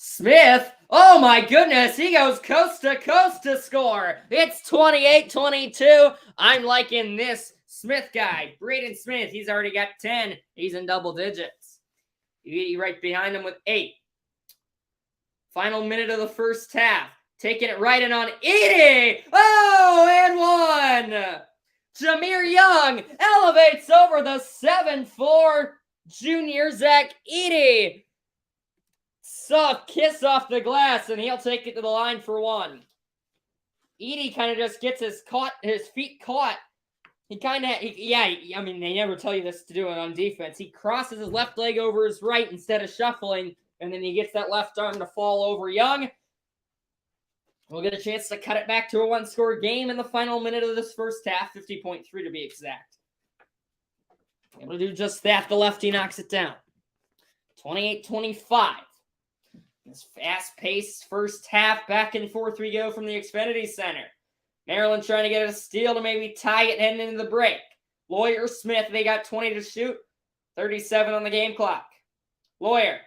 Smith, oh my goodness, he goes coast to score. It's 28-22. I'm liking this Smith guy, Braden Smith. He's already got 10. He's in double digits. Edie right behind him with 8. Final minute of the first half. Taking it right in on Edie. Oh, and one. Jameer Young elevates over the 7'4" junior Zach Edie. Soft kiss off the glass, and he'll take it to the line for one. Edie kind of just gets his feet caught. They never tell you this to do it on defense. He crosses his left leg over his right instead of shuffling, and then he gets that left arm to fall over Young. We'll get a chance to cut it back to a one-score game in the final minute of this first half, 50.3 to be exact. Able to do just that. The lefty knocks it down. 28-25. This fast-paced first half, back and forth we go from the Xfinity Center. Maryland trying to get a steal to maybe tie it heading into the break. Lawyer, Smith, they got 20 to shoot. 37 on the game clock. Lawyer.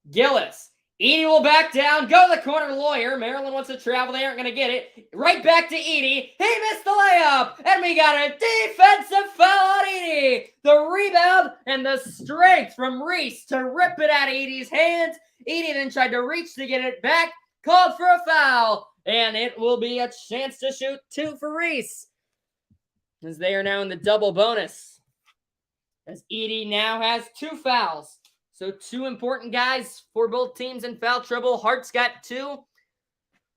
Gillis. Edie will back down. Go to the corner, Lawyer. Maryland wants to travel. They aren't going to get it. Right back to Edie. He missed the layup. And we got a defensive foul on Edie. The rebound and the strength from Reese to rip it out of Edie's hands. Edie then tried to reach to get it back. Called for a foul. And it will be a chance to shoot 2 for Reese, as they are now in the double bonus. As Edie now has 2 fouls. So 2 important guys for both teams in foul trouble. Hart's got 2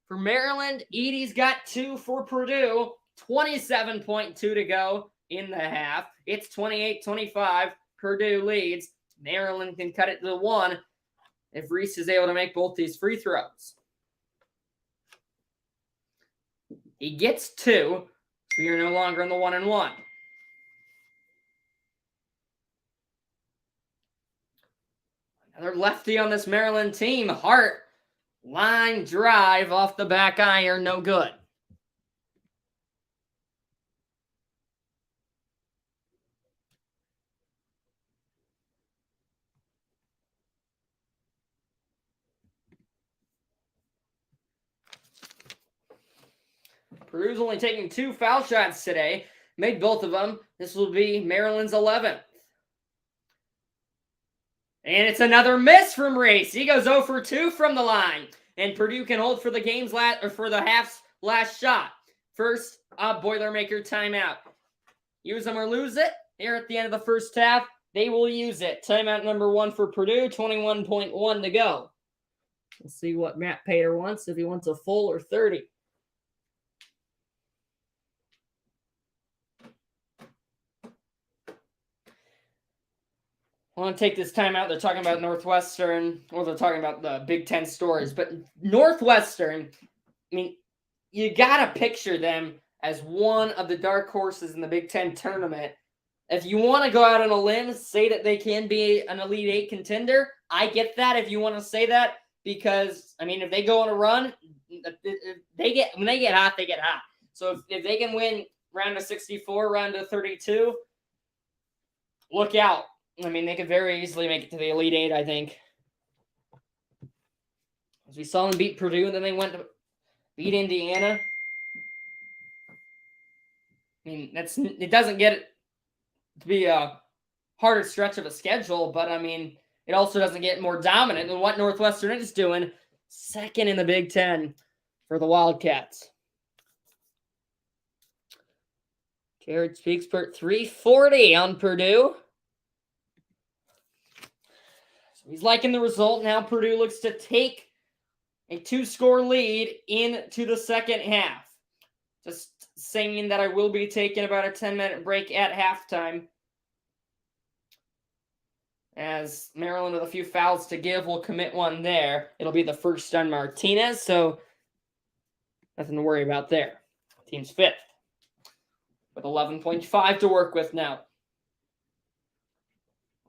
for Maryland. Edie's got 2 for Purdue. 27.2 to go in the half. It's 28-25. Purdue leads. Maryland can cut it to 1 if Reese is able to make both these free throws. He gets 2, so you're no longer in the 1-and-1. Another lefty on this Maryland team. Hart, line drive off the back iron, no good. Purdue's only taking 2 foul shots today. Made both of them. This will be Maryland's 11th. And it's another miss from Race. He goes 0 for 2 from the line. And Purdue can hold for the game's half's last shot. First, Boilermaker timeout. Use them or lose it. Here at the end of the first half, they will use it. Timeout number 1 for Purdue, 21.1 to go. Let's see what Matt Pater wants, if he wants a full or 30. I want to take this time out. They're talking about Northwestern, or they're talking about the Big Ten stories. But Northwestern, I mean, you got to picture them as one of the dark horses in the Big Ten tournament. If you want to go out on a limb, say that they can be an Elite Eight contender, I get that if you want to say that. Because, I mean, if they go on a run, when they get hot, they get hot. So if they can win round of 64, round of 32, look out. I mean, they could very easily make it to the Elite Eight, I think. As we saw them beat Purdue, and then they went to beat Indiana. I mean, it doesn't get it to be a harder stretch of a schedule, but, I mean, it also doesn't get more dominant than what Northwestern is doing. Second in the Big Ten for the Wildcats. Jared speaks for 340 on Purdue. So he's liking the result. Now Purdue looks to take a 2-score lead into the second half. Just saying that I will be taking about a 10-minute break at halftime. As Maryland with a few fouls to give will commit one there. It'll be the first on Martinez, so nothing to worry about there. Team's 5th with 11.5 to work with now.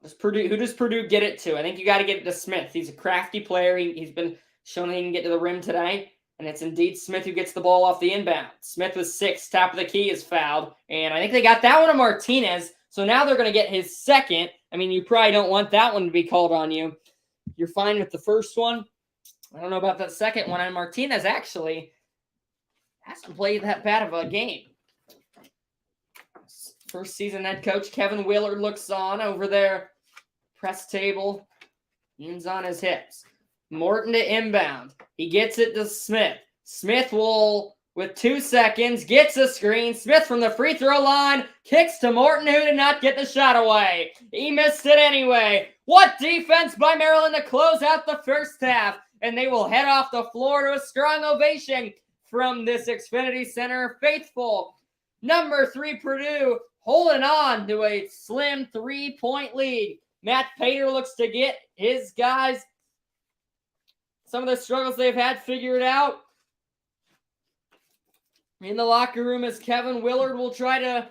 Who does Purdue get it to? I think you got to get it to Smith. He's a crafty player. He's been shown he can get to the rim today, and it's indeed Smith who gets the ball off the inbound. Smith with 6, top of the key is fouled, and I think they got that one to Martinez, so now they're going to get his second. I mean, you probably don't want that one to be called on you. You're fine with the first one. I don't know about that second one. And Martinez actually hasn't played that bad of a game. First season head coach Kevin Willard looks on over there. Press table. Hands on his hips. Morton to inbound. He gets it to Smith. Smith will, with 2 seconds, gets a screen. Smith from the free throw line. Kicks to Morton, who did not get the shot away. He missed it anyway. What defense by Maryland to close out the first half. And they will head off the floor to a strong ovation from this Xfinity Center faithful. Number 3, Purdue, holding on to a slim 3-point lead. Matt Pater looks to get his guys some of the struggles they've had figured out in the locker room, as Kevin Willard will try to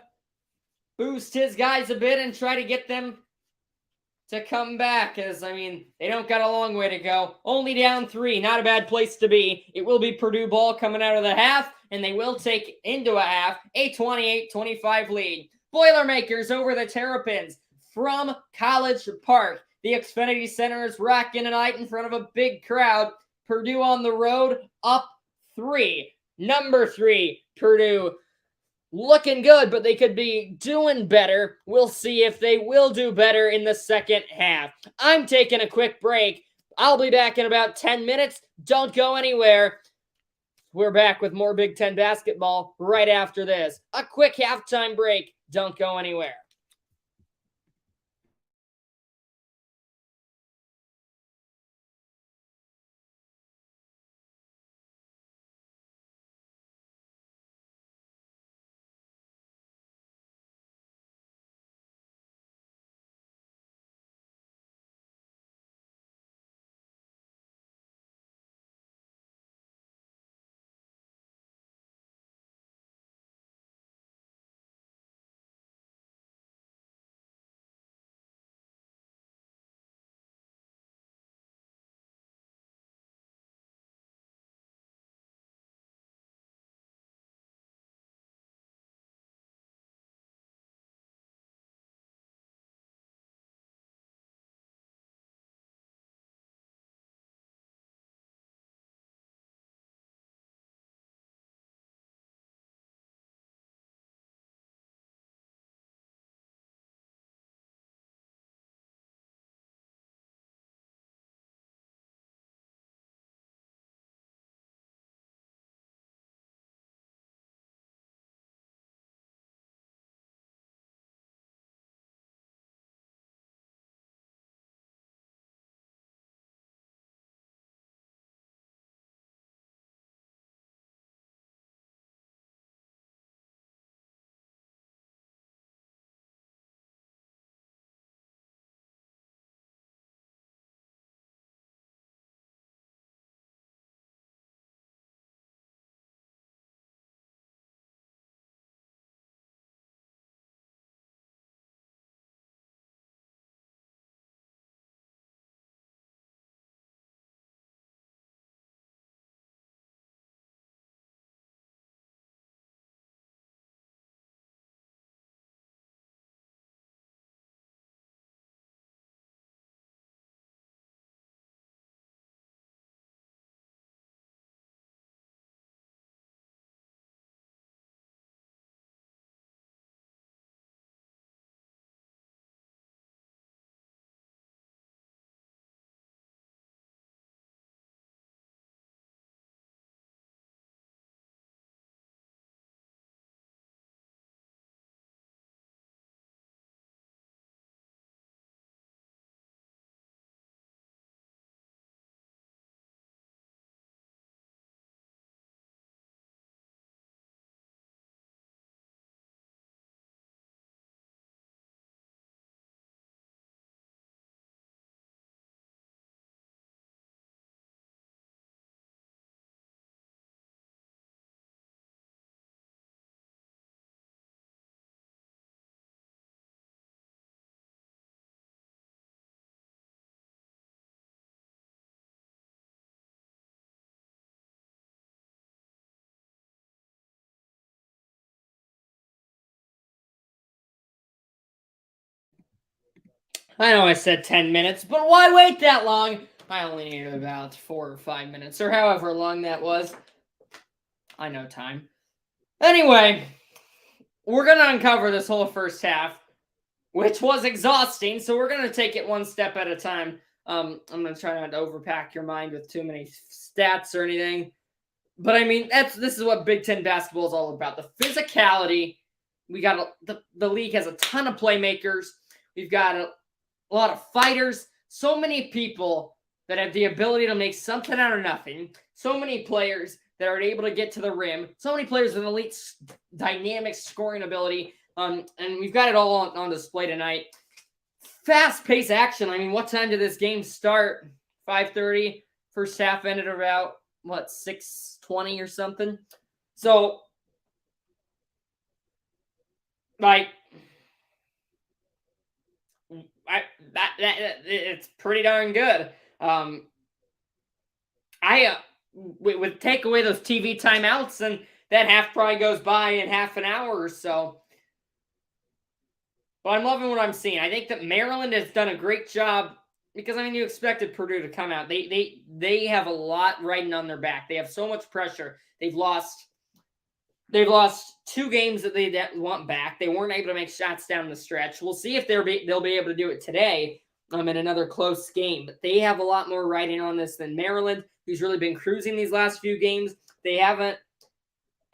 boost his guys a bit and try to get them to come back, as, I mean, they don't got a long way to go. Only down 3, not a bad place to be. It will be Purdue ball coming out of the half, and they will take into a half a 28-25 lead. Boilermakers over the Terrapins from College Park. The Xfinity Center is rocking tonight in front of a big crowd. Purdue on the road, up 3. Number 3, Purdue, looking good, but they could be doing better. We'll see if they will do better in the second half. I'm taking a quick break. I'll be back in about 10 minutes. Don't go anywhere. We're back with more Big Ten basketball right after this. A quick halftime break. Don't go anywhere. I know I said 10 minutes, but why wait that long? I only needed about 4 or 5 minutes, or however long that was. I know time. Anyway, we're going to uncover this whole first half, which was exhausting, so we're going to take it one step at a time. I'm going to try not to overpack your mind with too many stats or anything. But I mean, this is what Big Ten basketball is all about. The physicality. We got the league has a ton of playmakers. We've got a lot of fighters. So many people that have the ability to make something out of nothing. So many players that are able to get to the rim. So many players with elite dynamic scoring ability. And we've got it all on display tonight. Fast-paced action. I mean, what time did this game start? 5:30. First half ended about, 6:20 or something? So, like, it's pretty darn good. I would take away those TV timeouts, and that half probably goes by in half an hour or so. But I'm loving what I'm seeing. I think that Maryland has done a great job because, I mean, you expected Purdue to come out. They have a lot riding on their back. They have so much pressure. They've lost 2 games that they want back. They weren't able to make shots down the stretch. We'll see if they'll be able to do it today in another close game. But they have a lot more riding on this than Maryland, who's really been cruising these last few games. They haven't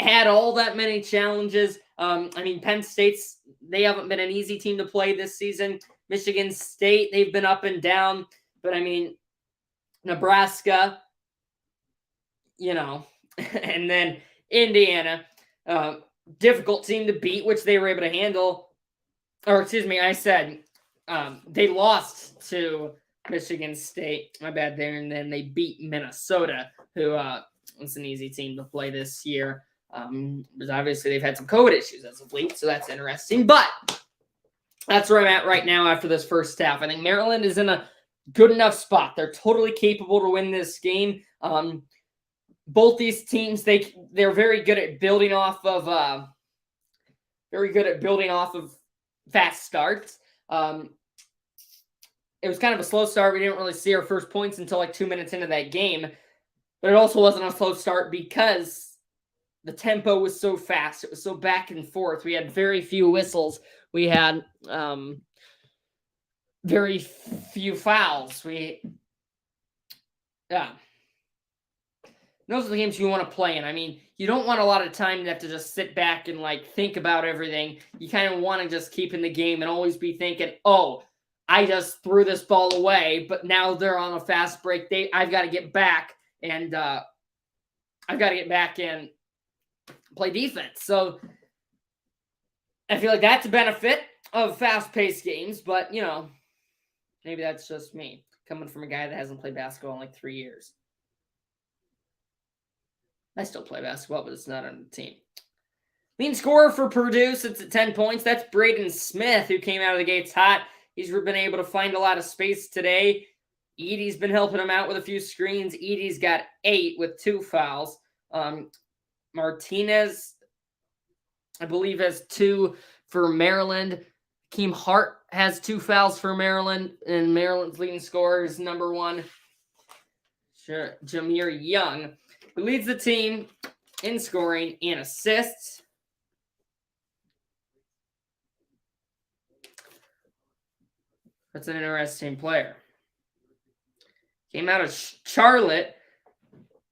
had all that many challenges. I mean, Penn State's, they haven't been an easy team to play this season. Michigan State, they've been up and down. But, I mean, Nebraska, and then Indiana, difficult team to beat, which they were able to handle. Or, excuse me, I said they lost to Michigan State. My bad there. And then they beat Minnesota, who was an easy team to play this year. Because obviously they've had some COVID issues as of late, so that's interesting. But that's where I'm at right now after this first half. I think Maryland is in a good enough spot. They're totally capable to win this game. Both these teams, they're very good at building off of fast starts. It was kind of a slow start. We didn't really see our first points until like 2 minutes into that game. But it also wasn't a slow start because the tempo was so fast. It was so back and forth. We had very few whistles. We had very few fouls. Those are the games you want to play in. I mean, you don't want a lot of time to have to just sit back and think about everything. You kind of want to just keep in the game and always be thinking, oh, I just threw this ball away, but now they're on a fast break. I've got to get back and play defense. So I feel like that's a benefit of fast-paced games, but, maybe that's just me coming from a guy that hasn't played basketball in like 3 years. I still play basketball, but it's not on the team. Leading scorer for Purdue sits at 10 points. That's Braden Smith, who came out of the gates hot. He's been able to find a lot of space today. Edie's been helping him out with a few screens. Edie's got 8 with 2 fouls. Martinez, I believe, has 2 for Maryland. Keem Hart has 2 fouls for Maryland, and Maryland's leading scorer is number 1, Jameer Young, who leads the team in scoring and assists. That's an interesting player. Came out of Charlotte.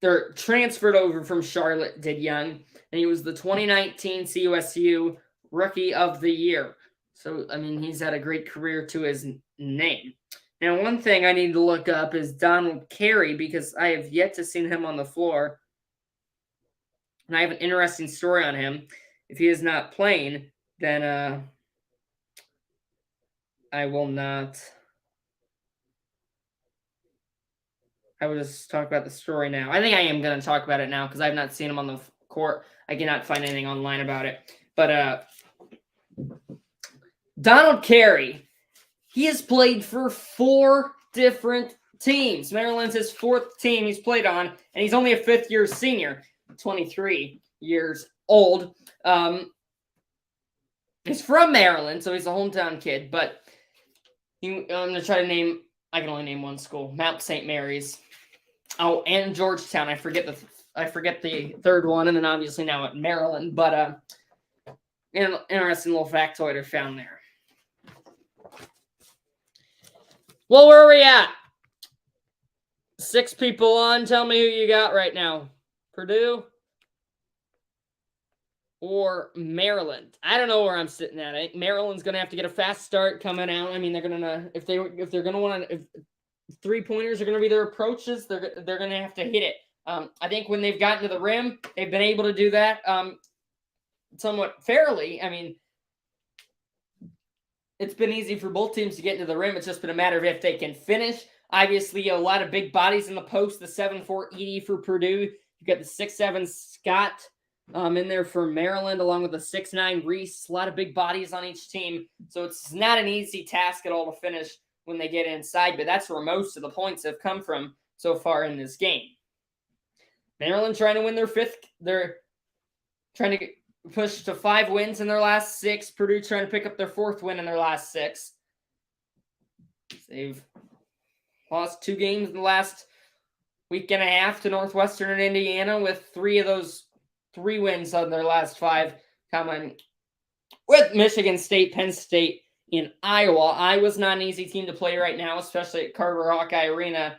They're transferred over from Charlotte, did Young, and he was the 2019 CUSU Rookie of the Year. So, I mean, he's had a great career to his name. Now, one thing I need to look up is Donald Carey, because I have yet to see him on the floor. And I have an interesting story on him. If he is not playing, then I will just talk about the story now. I think I am going to talk about it now because I have not seen him on the court. I cannot find anything online about it. But Donald Carey, he has played for 4 different teams. Maryland's his 4th team he's played on, and he's only a 5th-year senior, 23 years old. He's from Maryland, so he's a hometown kid, but I'm going to try to name, I can only name one school, Mount St. Mary's. Oh, and Georgetown. I forget the third one, and then obviously now at Maryland. But an interesting little factoid I found there. Well, where are we at? 6 people on. Tell me who you got right now. Purdue or Maryland? I don't know where I'm sitting at. I think Maryland's going to have to get a fast start coming out. I mean, they're going to, if they're going to want to, if 3-pointers are going to be their approaches, they're going to have to hit it. I think when they've gotten to the rim, they've been able to do that somewhat fairly. I mean, it's been easy for both teams to get to the rim. It's just been a matter of if they can finish. Obviously, a lot of big bodies in the post. The 7'4" Edie for Purdue. You've got the 6'7" Scott in there for Maryland, along with the 6'9" Reese. A lot of big bodies on each team. So it's not an easy task at all to finish when they get inside, but that's where most of the points have come from so far in this game. Maryland trying to win their 5th. They're trying to push to 5 wins in their last 6. Purdue trying to pick up their 4th win in their last 6. They've lost 2 games in the last week and a half to Northwestern and Indiana, with 3 of those 3 wins on their last 5 coming with Michigan State, Penn State, in Iowa. Iowa's not an easy team to play right now, especially at Carver Hawkeye Arena.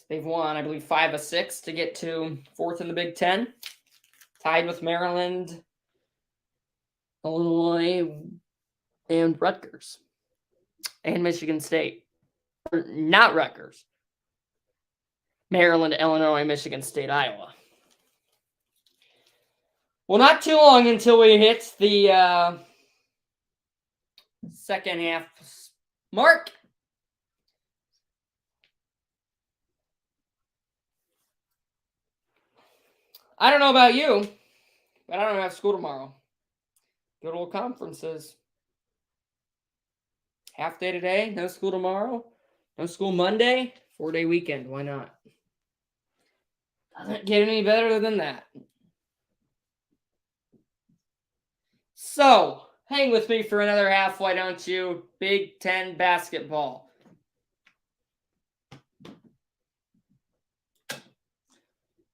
They've won, I believe, 5 of 6 to get to 4th in the Big Ten. Tied with Maryland, Illinois, and Rutgers. And Michigan State. Not Rutgers. Maryland, Illinois, Michigan State, Iowa. Well, not too long until we hit the second half mark. I don't know about you, but I don't have school tomorrow. Good old conferences. Half day today, no school tomorrow, no school Monday, 4-day weekend. Why not? Doesn't get any better than that. So, hang with me for another half, why don't you? Big Ten basketball.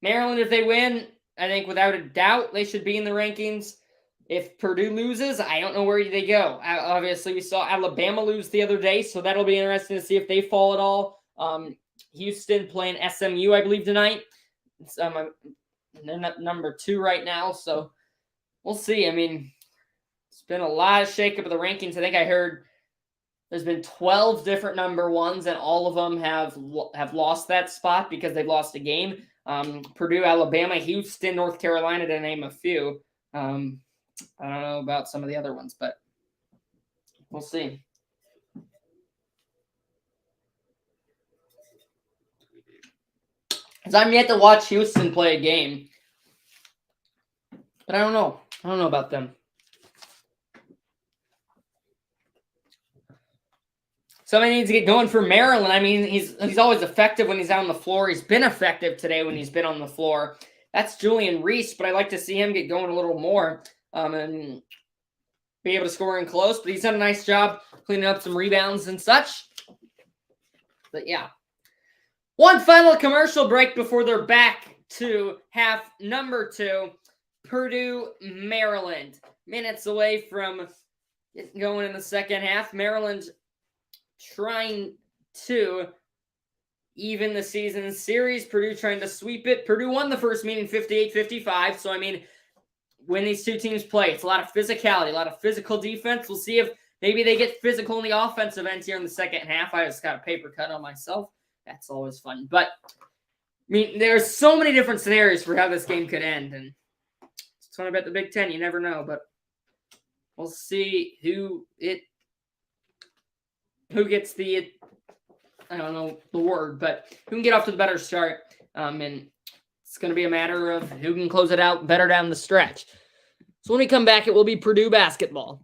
Maryland, if they win, I think without a doubt they should be in the rankings. If Purdue loses, I don't know where they go. Obviously, we saw Alabama lose the other day, so that'll be interesting to see if they fall at all. Houston playing SMU, I believe, tonight. They're not number 2 right now, so we'll see. I mean, it's been a lot of shakeup of the rankings. I think I heard there's been 12 different number 1s, and all of them have lost that spot because they've lost a game. Purdue, Alabama, Houston, North Carolina, to name a few. I don't know about some of the other ones, but we'll see. Because I'm yet to watch Houston play a game. But I don't know. I don't know about them. Somebody needs to get going for Maryland. I mean, he's always effective when he's out on the floor. He's been effective today when he's been on the floor. That's Julian Reese, but I'd like to see him get going a little more and be able to score in close. But he's done a nice job cleaning up some rebounds and such. But yeah. One final commercial break before they're back to half number 2. Purdue, Maryland. Minutes away from getting going in the second half. Maryland trying to even the season series. Purdue trying to sweep it. Purdue won the first meeting 58-55. So, I mean, when these two teams play, it's a lot of physicality, a lot of physical defense. We'll see if maybe they get physical in the offensive end here in the second half. I just got a paper cut on myself. That's always fun. But, I mean, there's so many different scenarios for how this game could end. And it's fun about the Big Ten. You never know. But we'll see who gets the, I don't know the word, but who can get off to the better start. And it's going to be a matter of who can close it out better down the stretch. So when we come back, it will be Purdue basketball.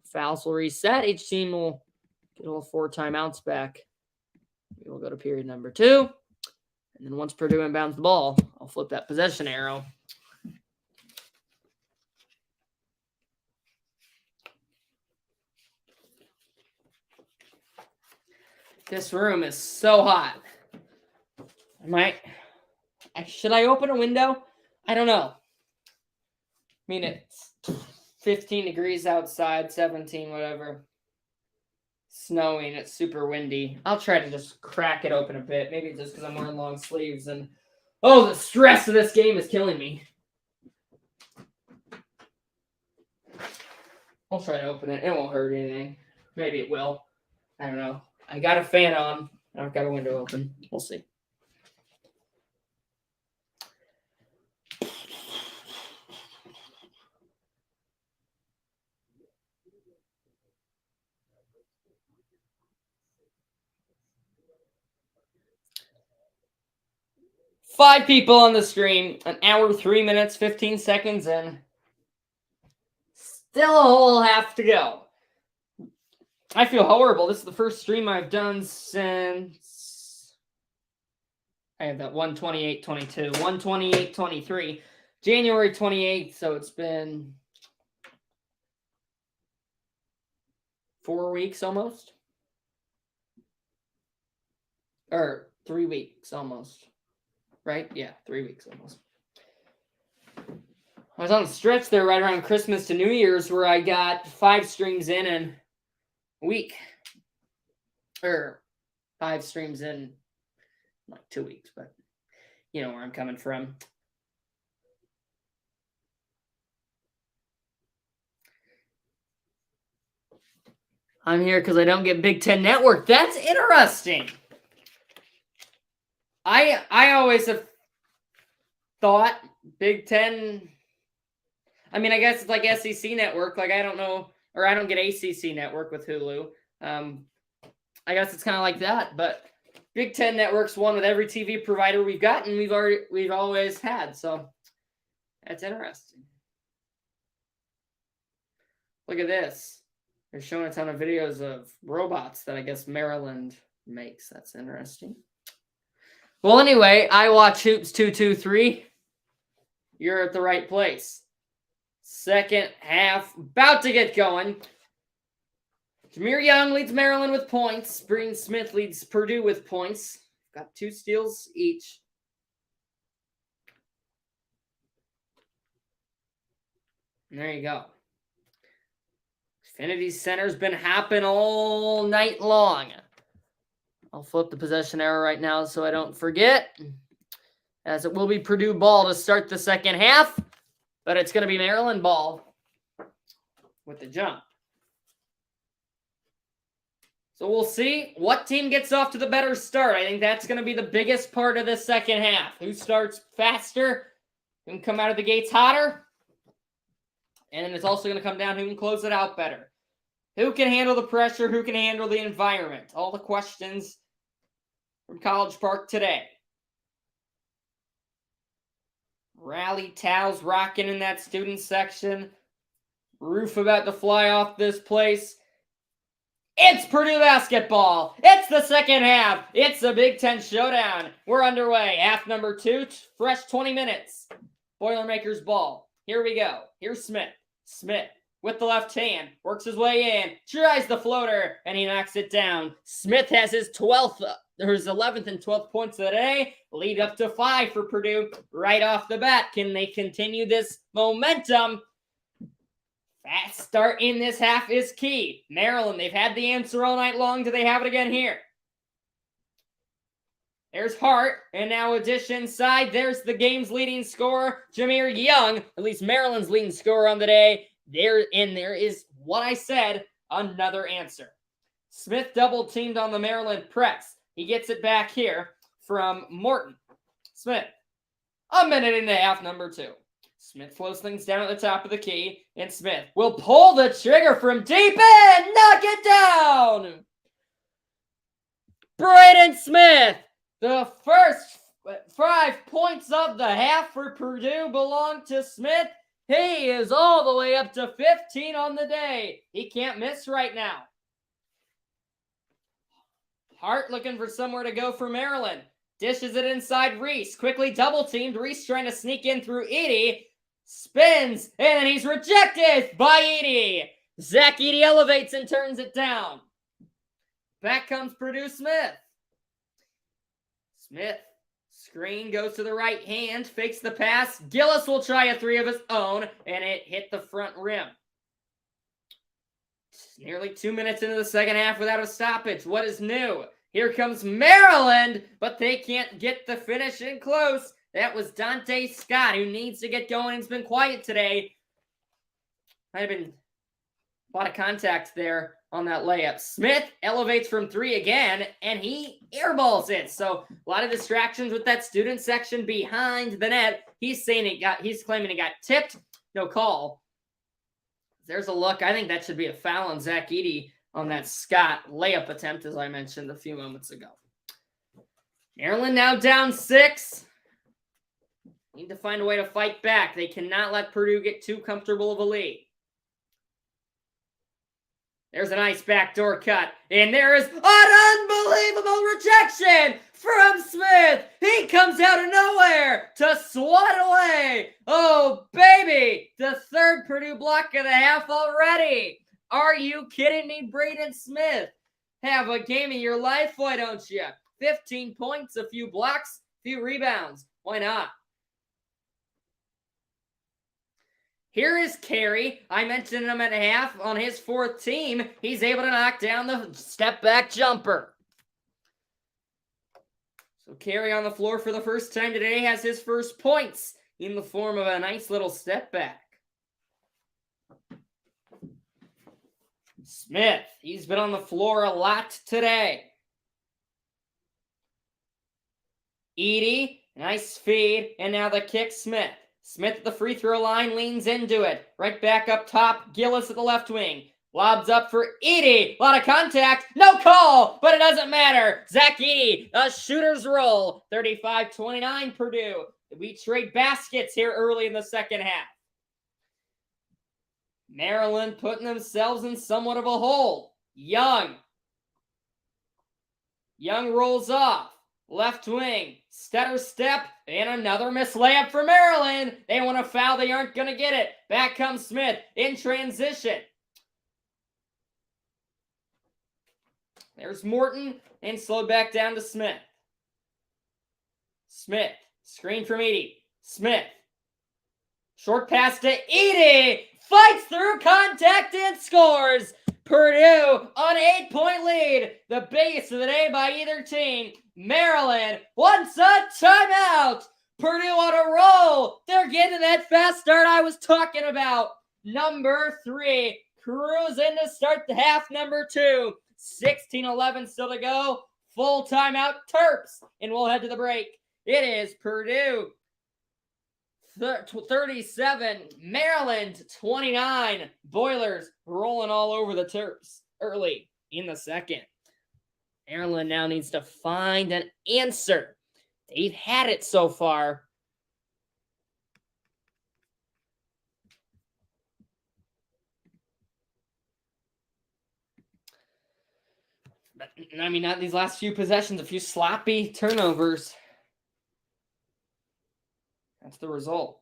Fouls will reset. Each team will get all 4 timeouts back. We will go to period number 2. And then once Purdue inbounds the ball, I'll flip that possession arrow. This room is so hot. Should I open a window? I don't know. I mean, it's 15 degrees outside, 17, whatever. Snowing, it's super windy. I'll try to just crack it open a bit. Maybe just because I'm wearing long sleeves and... Oh, the stress of this game is killing me. I'll try to open it. It won't hurt anything. Maybe it will. I don't know. I got a fan on. I've got a window open. We'll see. Five people on the stream, an hour, 3 minutes, 15 seconds in. Still a whole half to go. I feel horrible. This is the first stream I've done since... I have that 1/28/22, 1/28/23, January 28th, so it's been 4 weeks almost. Or 3 weeks almost. Right? Yeah, 3 weeks almost. I was on the stretch there right around Christmas to New Year's where I got 5 streams in a week. Or 5 streams in like 2 weeks, but you know where I'm coming from. I'm here because I don't get Big Ten Network. That's interesting. I always have thought Big Ten... I mean, I guess it's like SEC Network. Like, I don't know, or I don't get ACC Network with Hulu. I guess it's kind of like that, but Big Ten Network's one with every TV provider we've gotten. We've always had, so that's interesting. Look at this. They're showing a ton of videos of robots that I guess Maryland makes. That's interesting. Well, anyway, I watch Hoops 223. You're at the right place. Second half about to get going. Jameer Young leads Maryland with points. Breen Smith leads Purdue with points. Got 2 steals each. And there you go. Xfinity Center's been hopping all night long. I'll flip the possession arrow right now so I don't forget. As it will be Purdue ball to start the second half. But it's going to be Maryland ball with the jump. So we'll see what team gets off to the better start. I think that's going to be the biggest part of the second half. Who starts faster? Who can come out of the gates hotter? And then it's also going to come down who can close it out better. Who can handle the pressure? Who can handle the environment? All the questions from College Park today. Rally towels rocking in that student section. Roof about to fly off this place. It's Purdue basketball. It's the second half. It's a Big Ten showdown. We're underway. Half number 2, fresh 20 minutes. Boilermakers ball. Here we go. Here's Smith. Smith with the left hand. Works his way in. Tries the floater. And he knocks it down. Smith has his 11th and 12th points of the day. Lead up to 5 for Purdue right off the bat. Can they continue this momentum? Fast start in this half is key. Maryland, they've had the answer all night long. Do they have it again here? There's Hart, and now addition side. There's the game's leading scorer, Jameer Young. At least Maryland's leading scorer on the day. There is what I said, another answer. Smith double teamed on the Maryland press. He gets it back here from Morton. Smith, a minute into half number 2. Smith flows things down at the top of the key, and Smith will pull the trigger from deep in, knock it down! Braden Smith, the first 5 points of the half for Purdue belong to Smith. He is all the way up to 15 on the day. He can't miss right now. Hart looking for somewhere to go for Maryland. Dishes it inside Reese. Quickly double teamed. Reese trying to sneak in through Edey. Spins, and then he's rejected by Edey. Zach Edey elevates and turns it down. Back comes Purdue Smith. Smith. Screen goes to the right hand, fakes the pass. Gillis will try a three of his own, and it hit the front rim. It's nearly 2 minutes into the second half without a stoppage. What is new? Here comes Maryland, but they can't get the finish in close. That was Dante Scott, who needs to get going. He's been quiet today. Might have been a lot of contact there on that layup. Smith elevates from three again, and he airballs it. So a lot of distractions with that student section behind the net. He's claiming it got tipped. No call. There's a look. I think that should be a foul on Zach Edey on that Scott layup attempt, as I mentioned a few moments ago. Maryland now down 6. Need to find a way to fight back. They cannot let Purdue get too comfortable of a lead. There's a nice backdoor cut. And there is an unbelievable rejection from Smith. He comes out of nowhere to swat it away. Oh, baby. The third Purdue block of the half already. Are you kidding me, Braden Smith? Have a game of your life, why don't you? 15 points, a few blocks, a few rebounds. Why not? Here is Carey. I mentioned him at half on his fourth team. He's able to knock down the step-back jumper. So Carey on the floor for the first time today has his first points in the form of a nice little step back. Smith, he's been on the floor a lot today. Edey, nice feed, and now the kick, Smith. Smith at the free throw line, leans into it. Right back up top, Gillis at the left wing. Lobs up for Edey. A lot of contact. No call, but it doesn't matter. Zach Edey, a shooter's roll. 35-29 Purdue. We trade baskets here early in the second half. Maryland putting themselves in somewhat of a hole. Young rolls off. Left wing, stutter step, and another missed layup for Maryland. They want to foul, they aren't going to get it. Back comes Smith in transition. There's Morton, and slowed back down to Smith. Smith, screen from Edey. Smith, short pass to Edey. Fights through contact and scores. Purdue on an 8-point lead. The biggest of the day by either team. Maryland wants a timeout. Purdue on a roll. They're getting that fast start I was talking about. Number 3 cruising to start the half. Number 2. 16-11 still to go. Full timeout Terps. And we'll head to the break. It is Purdue 37, Maryland 29. Boilers rolling all over the Terps early in the second. Maryland now needs to find an answer. They've had it so far. But, I mean, not these last few possessions, a few sloppy turnovers. That's the result.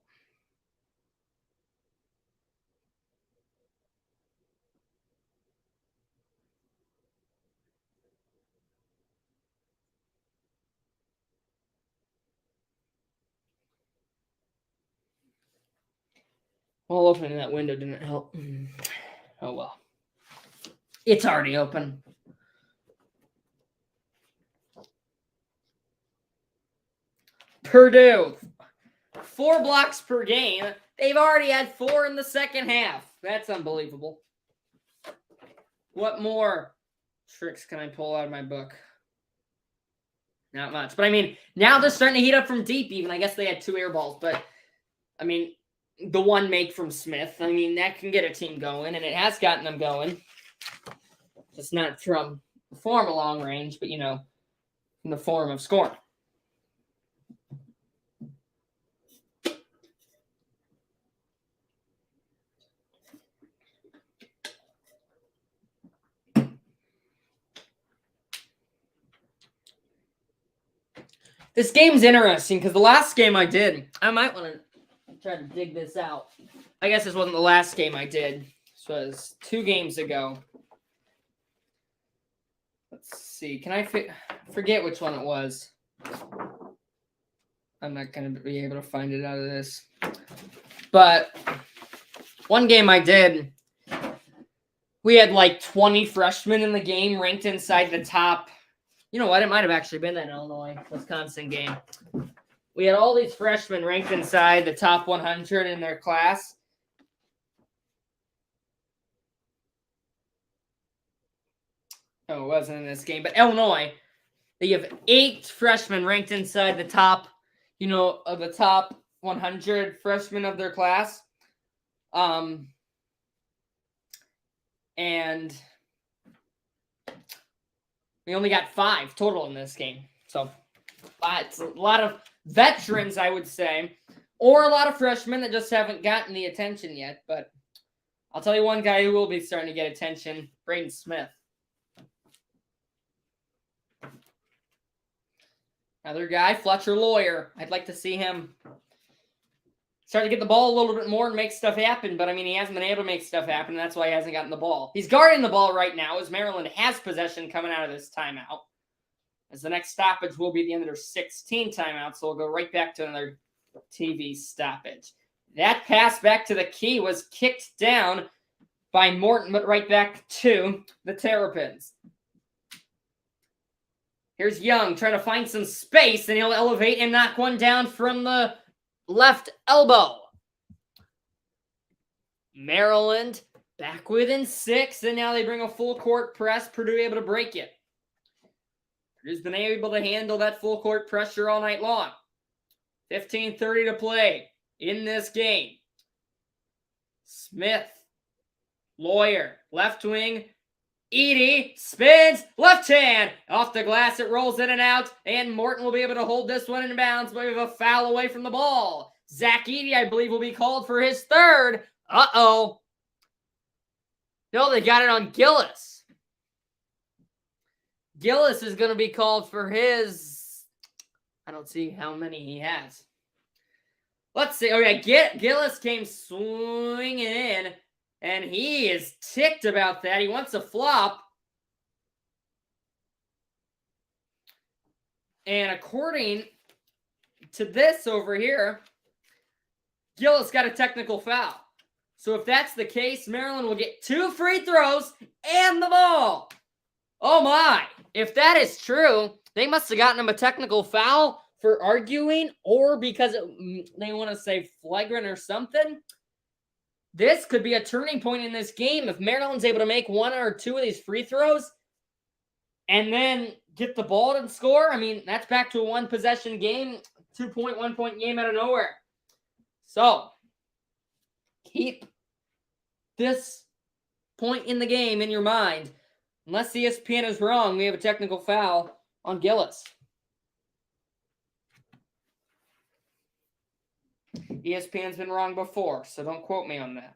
Well, opening that window didn't help. Oh, well. It's already open. Purdue. 4 blocks per game. They've already had 4 in the second half. That's unbelievable. What more tricks can I pull out of my book? Not much. But, I mean, now they're starting to heat up from deep even. I guess they had 2 air balls. But, I mean, the one make from Smith, I mean, that can get a team going. And it has gotten them going. Just not from the form of long range, but, you know, in the form of scoring. This game's interesting because the last game I did, I might want to try to dig this out. I guess this wasn't the last game I did. This was 2 games ago. Let's let's see. Can I forget which one it was? I'm not going to be able to find it out of this. But one game I did, we had like 20 freshmen in the game ranked inside the top. You know what? It might have actually been that Illinois-Wisconsin game. We had all these freshmen ranked inside the top 100 in their class. Oh, it wasn't in this game, but Illinois, they have 8 freshmen ranked inside the top, of the top 100 freshmen of their class. And we only got 5 total in this game. So it's a lot of veterans, I would say, or a lot of freshmen that just haven't gotten the attention yet. But I'll tell you one guy who will be starting to get attention, Braden Smith. Another guy, Fletcher Lawyer. I'd like to see him start to get the ball a little bit more and make stuff happen. But, I mean, he hasn't been able to make stuff happen, and that's why he hasn't gotten the ball. He's guarding the ball right now as Maryland has possession coming out of this timeout. As the next stoppage will be the end of their 16 timeout, so we'll go right back to another TV stoppage. That pass back to the key was kicked down by Morton, but right back to the Terrapins. Here's Young trying to find some space, and he'll elevate and knock one down from the left elbow. Maryland back within 6, and now they bring a full court press. Purdue able to break it. Purdue's been able to handle that full court pressure all night long. 15:30 to play in this game. Smith, Lawyer, left wing. Edie spins, left hand, off the glass, it rolls in and out, and Morton will be able to hold this one in bounds, but we have a foul away from the ball. Zach Edie, I believe, will be called for his 3rd. Uh-oh. No, they got it on Gillis. Gillis is going to be called for his... I don't see how many he has. Let's see. Oh, yeah, Gillis came swinging in. And he is ticked about that. He wants a flop. And according to this over here, Gillis got a technical foul. So if that's the case, Maryland will get 2 free throws and the ball. Oh my. If that is true, they must have gotten him a technical foul for arguing or because they want to say flagrant or something. This could be a turning point in this game if Maryland's able to make 1 or 2 of these free throws and then get the ball and score. I mean, that's back to a 1-possession game, 1-point game out of nowhere. So, keep this point in the game in your mind. Unless ESPN is wrong, we have a technical foul on Gillis. ESPN's been wrong before, so don't quote me on that.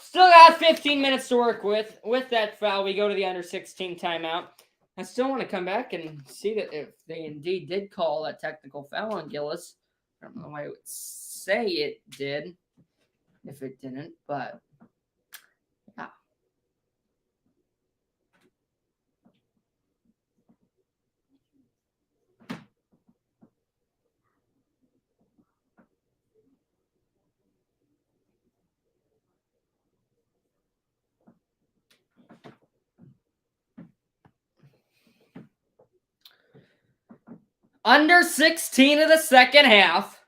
Still got 15 minutes to work with. With that foul, we go to the under 16 timeout. I still want to come back and see that if they indeed did call that technical foul on Gillis. I don't know why it would say it did if it didn't, but yeah. Under 16 of the second half.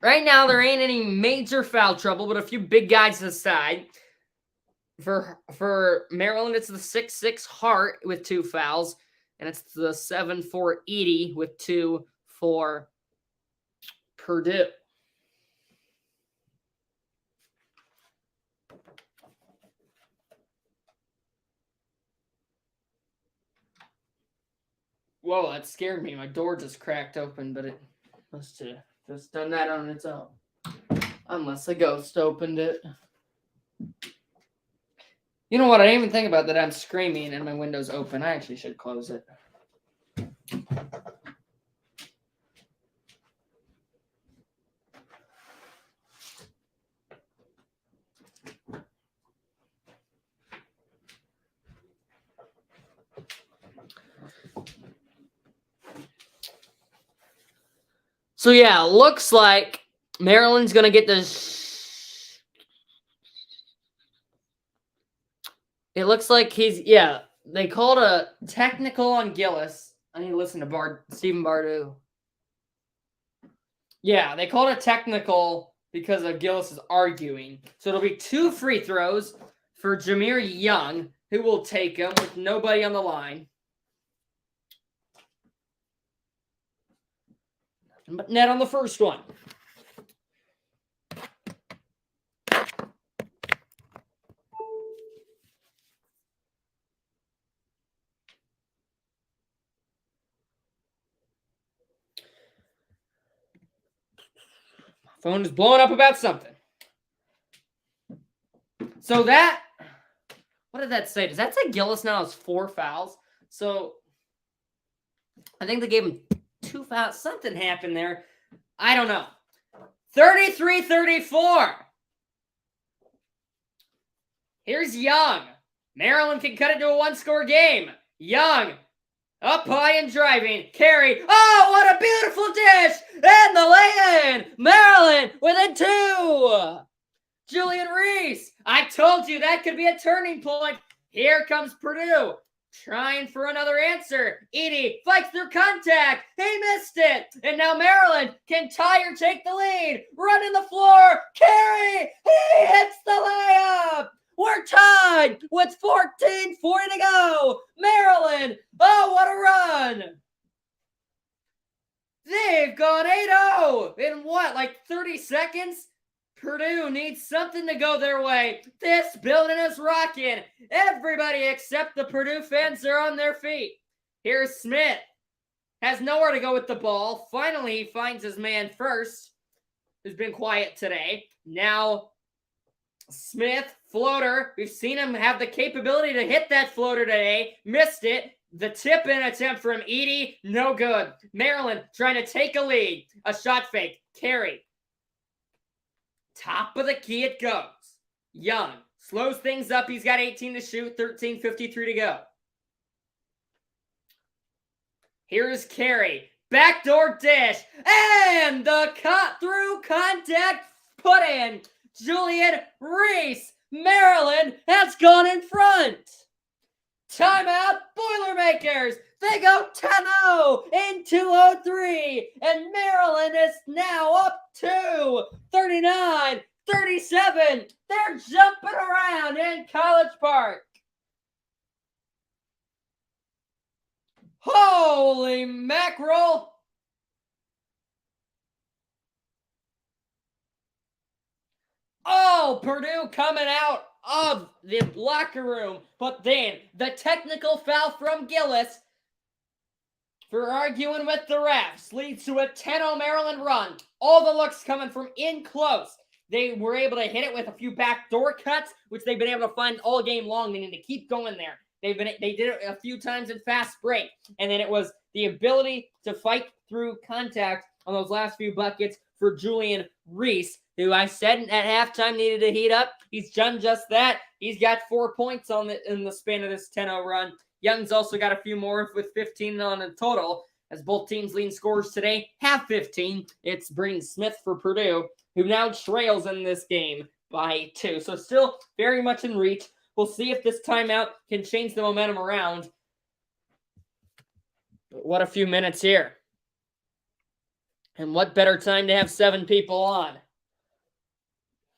Right now, there ain't any major foul trouble, but a few big guys aside. For Maryland, it's the 6'6" Hart with 2 fouls, and it's the 7'4" Edie with 2 for Purdue. Whoa, that scared me. My door just cracked open, but it must have just done that on its own. Unless a ghost opened it. You know what? I didn't even think about that. I'm screaming and my window's open. I actually should close it. So yeah, looks like Maryland's gonna get this. It looks like they called a technical on Gillis. I need to listen to Stephen Purdue. Yeah, they called a technical because of Gillis is arguing. So it'll be 2 free throws for Jameer Young, who will take them with nobody on the line. But net on the first one. Phone is blowing up about something. So that, what did that say? Does that say Gillis now has 4 fouls? So I think they gave him 2 fouls. Something happened there. I don't know. 33-34. Here's Young. Maryland can cut it to a 1-score game. Young up high and driving. Carry. Oh, what a beautiful dish. And the lay-in. Maryland within 2. Julian Reese. I told you that could be a turning point. Here comes Purdue. Trying for another answer. Edie fights through contact. He missed it. And now Maryland can tie or take the lead. Running the floor. Carry. He hits the layup. We're tied with 14:40 to go. Maryland. Oh, what a run. They've gone 8-0 in what, like 30 seconds? Purdue needs something to go their way. This building is rocking. Everybody except the Purdue fans are on their feet. Here's Smith. Has nowhere to go with the ball. Finally, he finds his man first, who's been quiet today. Now, Smith, floater. We've seen him have the capability to hit that floater today. Missed it. The tip-in attempt from Edie, no good. Maryland trying to take a lead. A shot fake. Carry. Top of the key it goes. Young slows things up. He's got 18 to shoot, 13:53 to go. Here's Carey. Backdoor dish. And the cut through contact put in. Julian Reese. Maryland has gone in front. Timeout, Boilermakers. They go 10-0 in 2:03. And Maryland is now up to 39-37. They're jumping around in College Park. Holy mackerel. Oh, Purdue coming out of the locker room. But then the technical foul from Gillis for arguing with the refs leads to a 10-0 Maryland run. All the looks coming from in close. They were able to hit it with a few backdoor cuts, which they've been able to find all game long. They need to keep going there. They did it a few times in fast break. And then it was the ability to fight through contact on those last few buckets for Julian Reese, who I said at halftime needed to heat up. He's done just that. He's got 4 points in the span of this 10-0 run. Young's also got a few more with 15 on the total, as both teams' leading scorers today have 15. It's Braden Smith for Purdue, who now trails in this game by 2. So still very much in reach. We'll see if this timeout can change the momentum around. But what a few minutes here. And what better time to have 7 people on.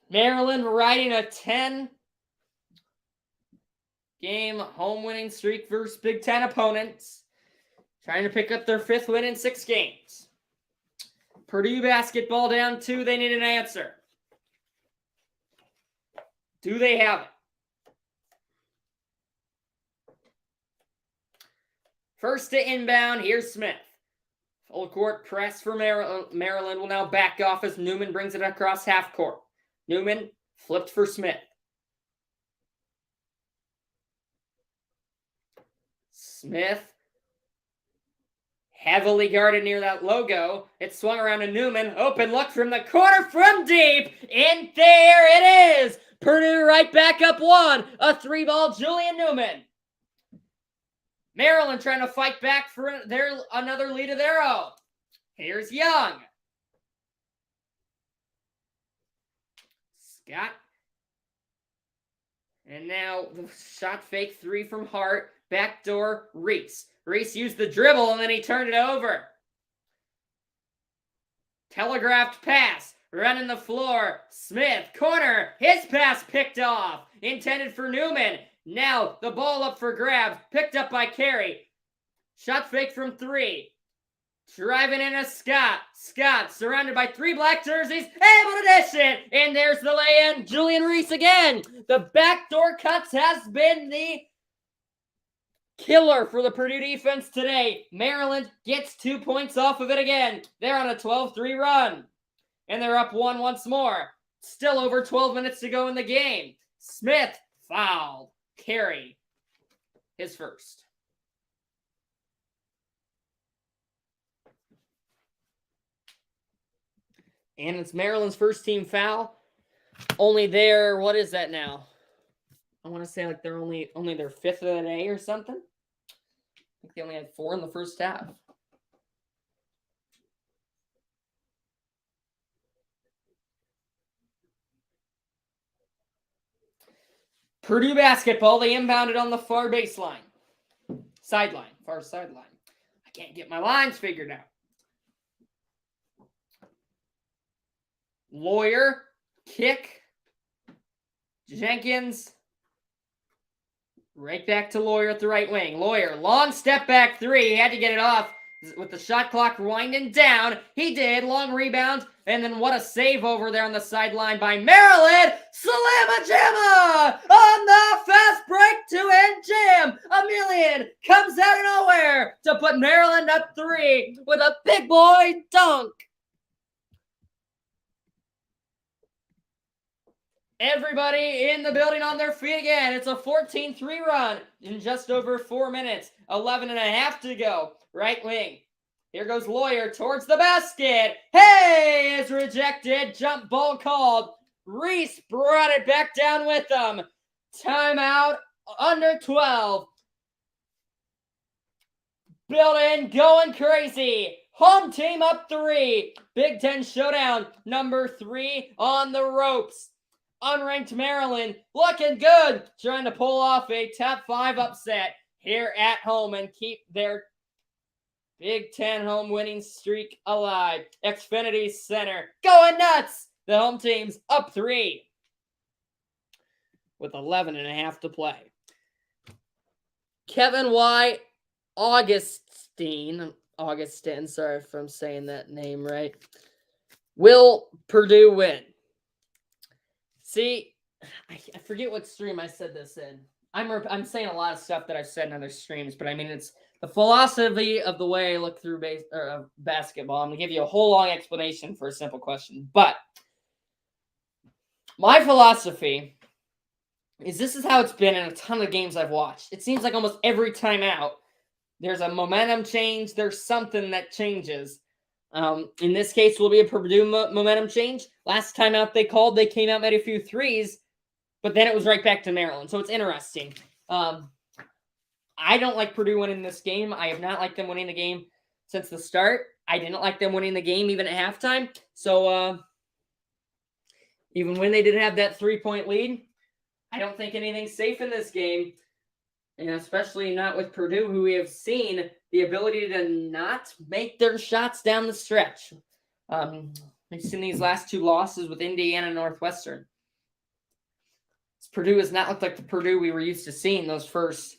Maryland riding a 10-game home winning streak versus Big Ten opponents. Trying to pick up their 5th win in 6 games. Purdue basketball down 2. They need an answer. Do they have it? First to inbound, here's Smith. Full court press for Maryland will now back off as Newman brings it across half court. Newman flipped for Smith. Smith heavily guarded near that logo. It swung around to Newman. Open look from the corner from deep. And there it is. Purdue right back up one. A 3-ball Julian Newman. Maryland trying to fight back for another lead of their own. Here's Young. Scott. And now the shot fake 3 from Hart. Backdoor Reese. Reese used the dribble and then he turned it over. Telegraphed pass. Running the floor. Smith. Corner. His pass picked off. Intended for Newman. Now the ball up for grabs. Picked up by Carey. Shot fake from 3. Driving in a Scott. Scott surrounded by 3 black jerseys. Able to dish it. And there's the lay-in. Julian Reese again. The backdoor cuts has been the killer for the Purdue defense today. Maryland gets 2 points off of it again. They're on a 12-3 run. And they're up 1 once more. Still over 12 minutes to go in the game. Smith fouled. Carey, his first. And it's Maryland's first team foul. Only their, what is that now? I want to say like they're only their 5th of the day or something. I think they only had 4 in the first half. Purdue basketball, they inbounded on the far baseline. Far sideline. I can't get my lines figured out. Lawyer, kick. Jenkins. Right back to Lawyer at the right wing. Lawyer, long step back 3. He had to get it off with the shot clock winding down. He did. Long rebound. And then what a save over there on the sideline by Maryland. Slamma-jamma on the fast break 2-hand jam. Emilian comes out of nowhere to put Maryland up 3 with a big boy dunk. Everybody in the building on their feet again. It's a 14-3 run in just over 4 minutes. 11 and a half to go. Right wing. Here goes Lawyer towards the basket. Hey, is rejected. Jump ball called. Reese brought it back down with them. Timeout under 12. Building going crazy. Home team up 3. Big Ten showdown number 3 on the ropes. Unranked Maryland looking good. Trying to pull off a top 5 upset here at home and keep their Big Ten home winning streak alive. Xfinity Center going nuts. The home team's up 3 with 11 and a half to play. Kevin Y. Augustin, sorry if I'm saying that name right. Will Purdue win? See, I forget what stream I said this in. I'm saying a lot of stuff that I've said in other streams, but I mean, it's the philosophy of the way I look through basketball. I'm going to give you a whole long explanation for a simple question. But my philosophy is this is how it's been in a ton of games I've watched. It seems like almost every time out, there's a momentum change. There's something that changes. In this case, will be a Purdue momentum change. Last time out they came out, made a few threes, but then it was right back to Maryland. So it's interesting. I don't like Purdue winning this game. I have not liked them winning the game since the start. I didn't like them winning the game even at halftime. So even when they did have that 3-point lead, I don't think anything's safe in this game. And especially not with Purdue, who we have seen the ability to not make their shots down the stretch. We've seen these last 2 losses with Indiana and Northwestern. Purdue has not looked like the Purdue we were used to seeing those first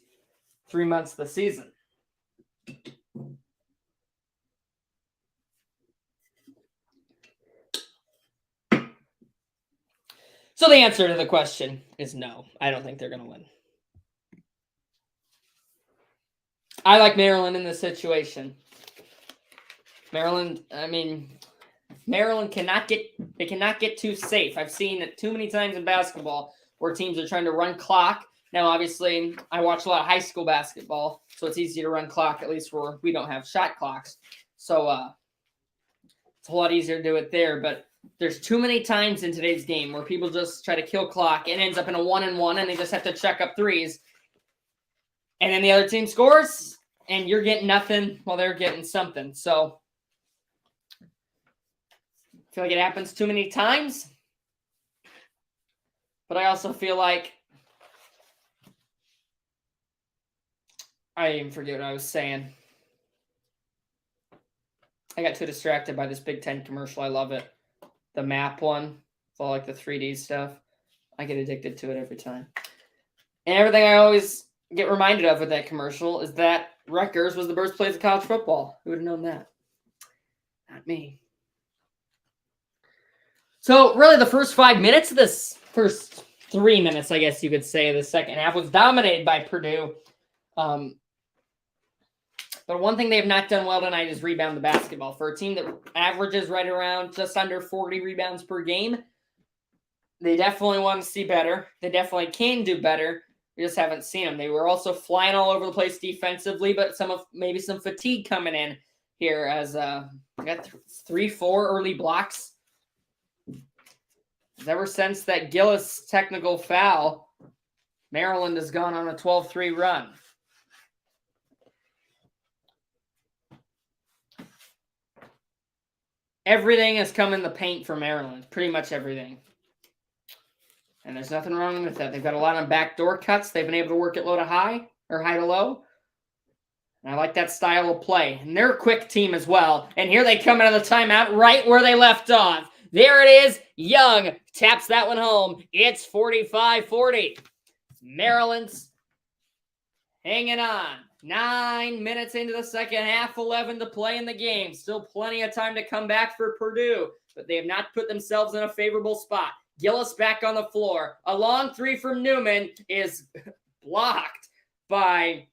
3 months of the season. So the answer to the question is no. I don't think they're going to win. I like Maryland in this situation. Maryland, I mean, Maryland cannot get too safe. I've seen it too many times in basketball where teams are trying to run clock. Now, obviously, I watch a lot of high school basketball, so it's easy to run clock, at least where we don't have shot clocks. So it's a lot easier to do it there. But there's too many times in today's game where people just try to kill clock and ends up in a 1-and-1, and they just have to check up threes. And then the other team scores, and you're getting nothing while they're getting something. So I feel like it happens too many times. But I also feel like I even forget what I was saying. I got too distracted by this Big Ten commercial. I love it. The map one. It's all like the 3D stuff. I get addicted to it every time. And everything I always get reminded of with that commercial is that Rutgers was the birthplace of college football. Who would have known that? Not me. So really the first 5 minutes of this, first 3 minutes, I guess you could say, of the second half was dominated by Purdue. But one thing they have not done well tonight is rebound the basketball. For a team that averages right around just under 40 rebounds per game, they definitely want to see better. They definitely can do better. We just haven't seen them. They were also flying all over the place defensively, but maybe some fatigue coming in here as I got 3-4 early blocks. Ever since that Gillis technical foul, Maryland has gone on a 12-3 run. Everything has come in the paint for Maryland. Pretty much everything. And there's nothing wrong with that. They've got a lot of backdoor cuts. They've been able to work it low to high or high to low. And I like that style of play. And they're a quick team as well. And here they come out of the timeout right where they left off. There it is. Young taps that one home. It's 45-40. Maryland's hanging on. 9 minutes into the second half, 11 to play in the game. Still plenty of time to come back for Purdue, but they have not put themselves in a favorable spot. Gillis back on the floor. A long three from Newman is blocked by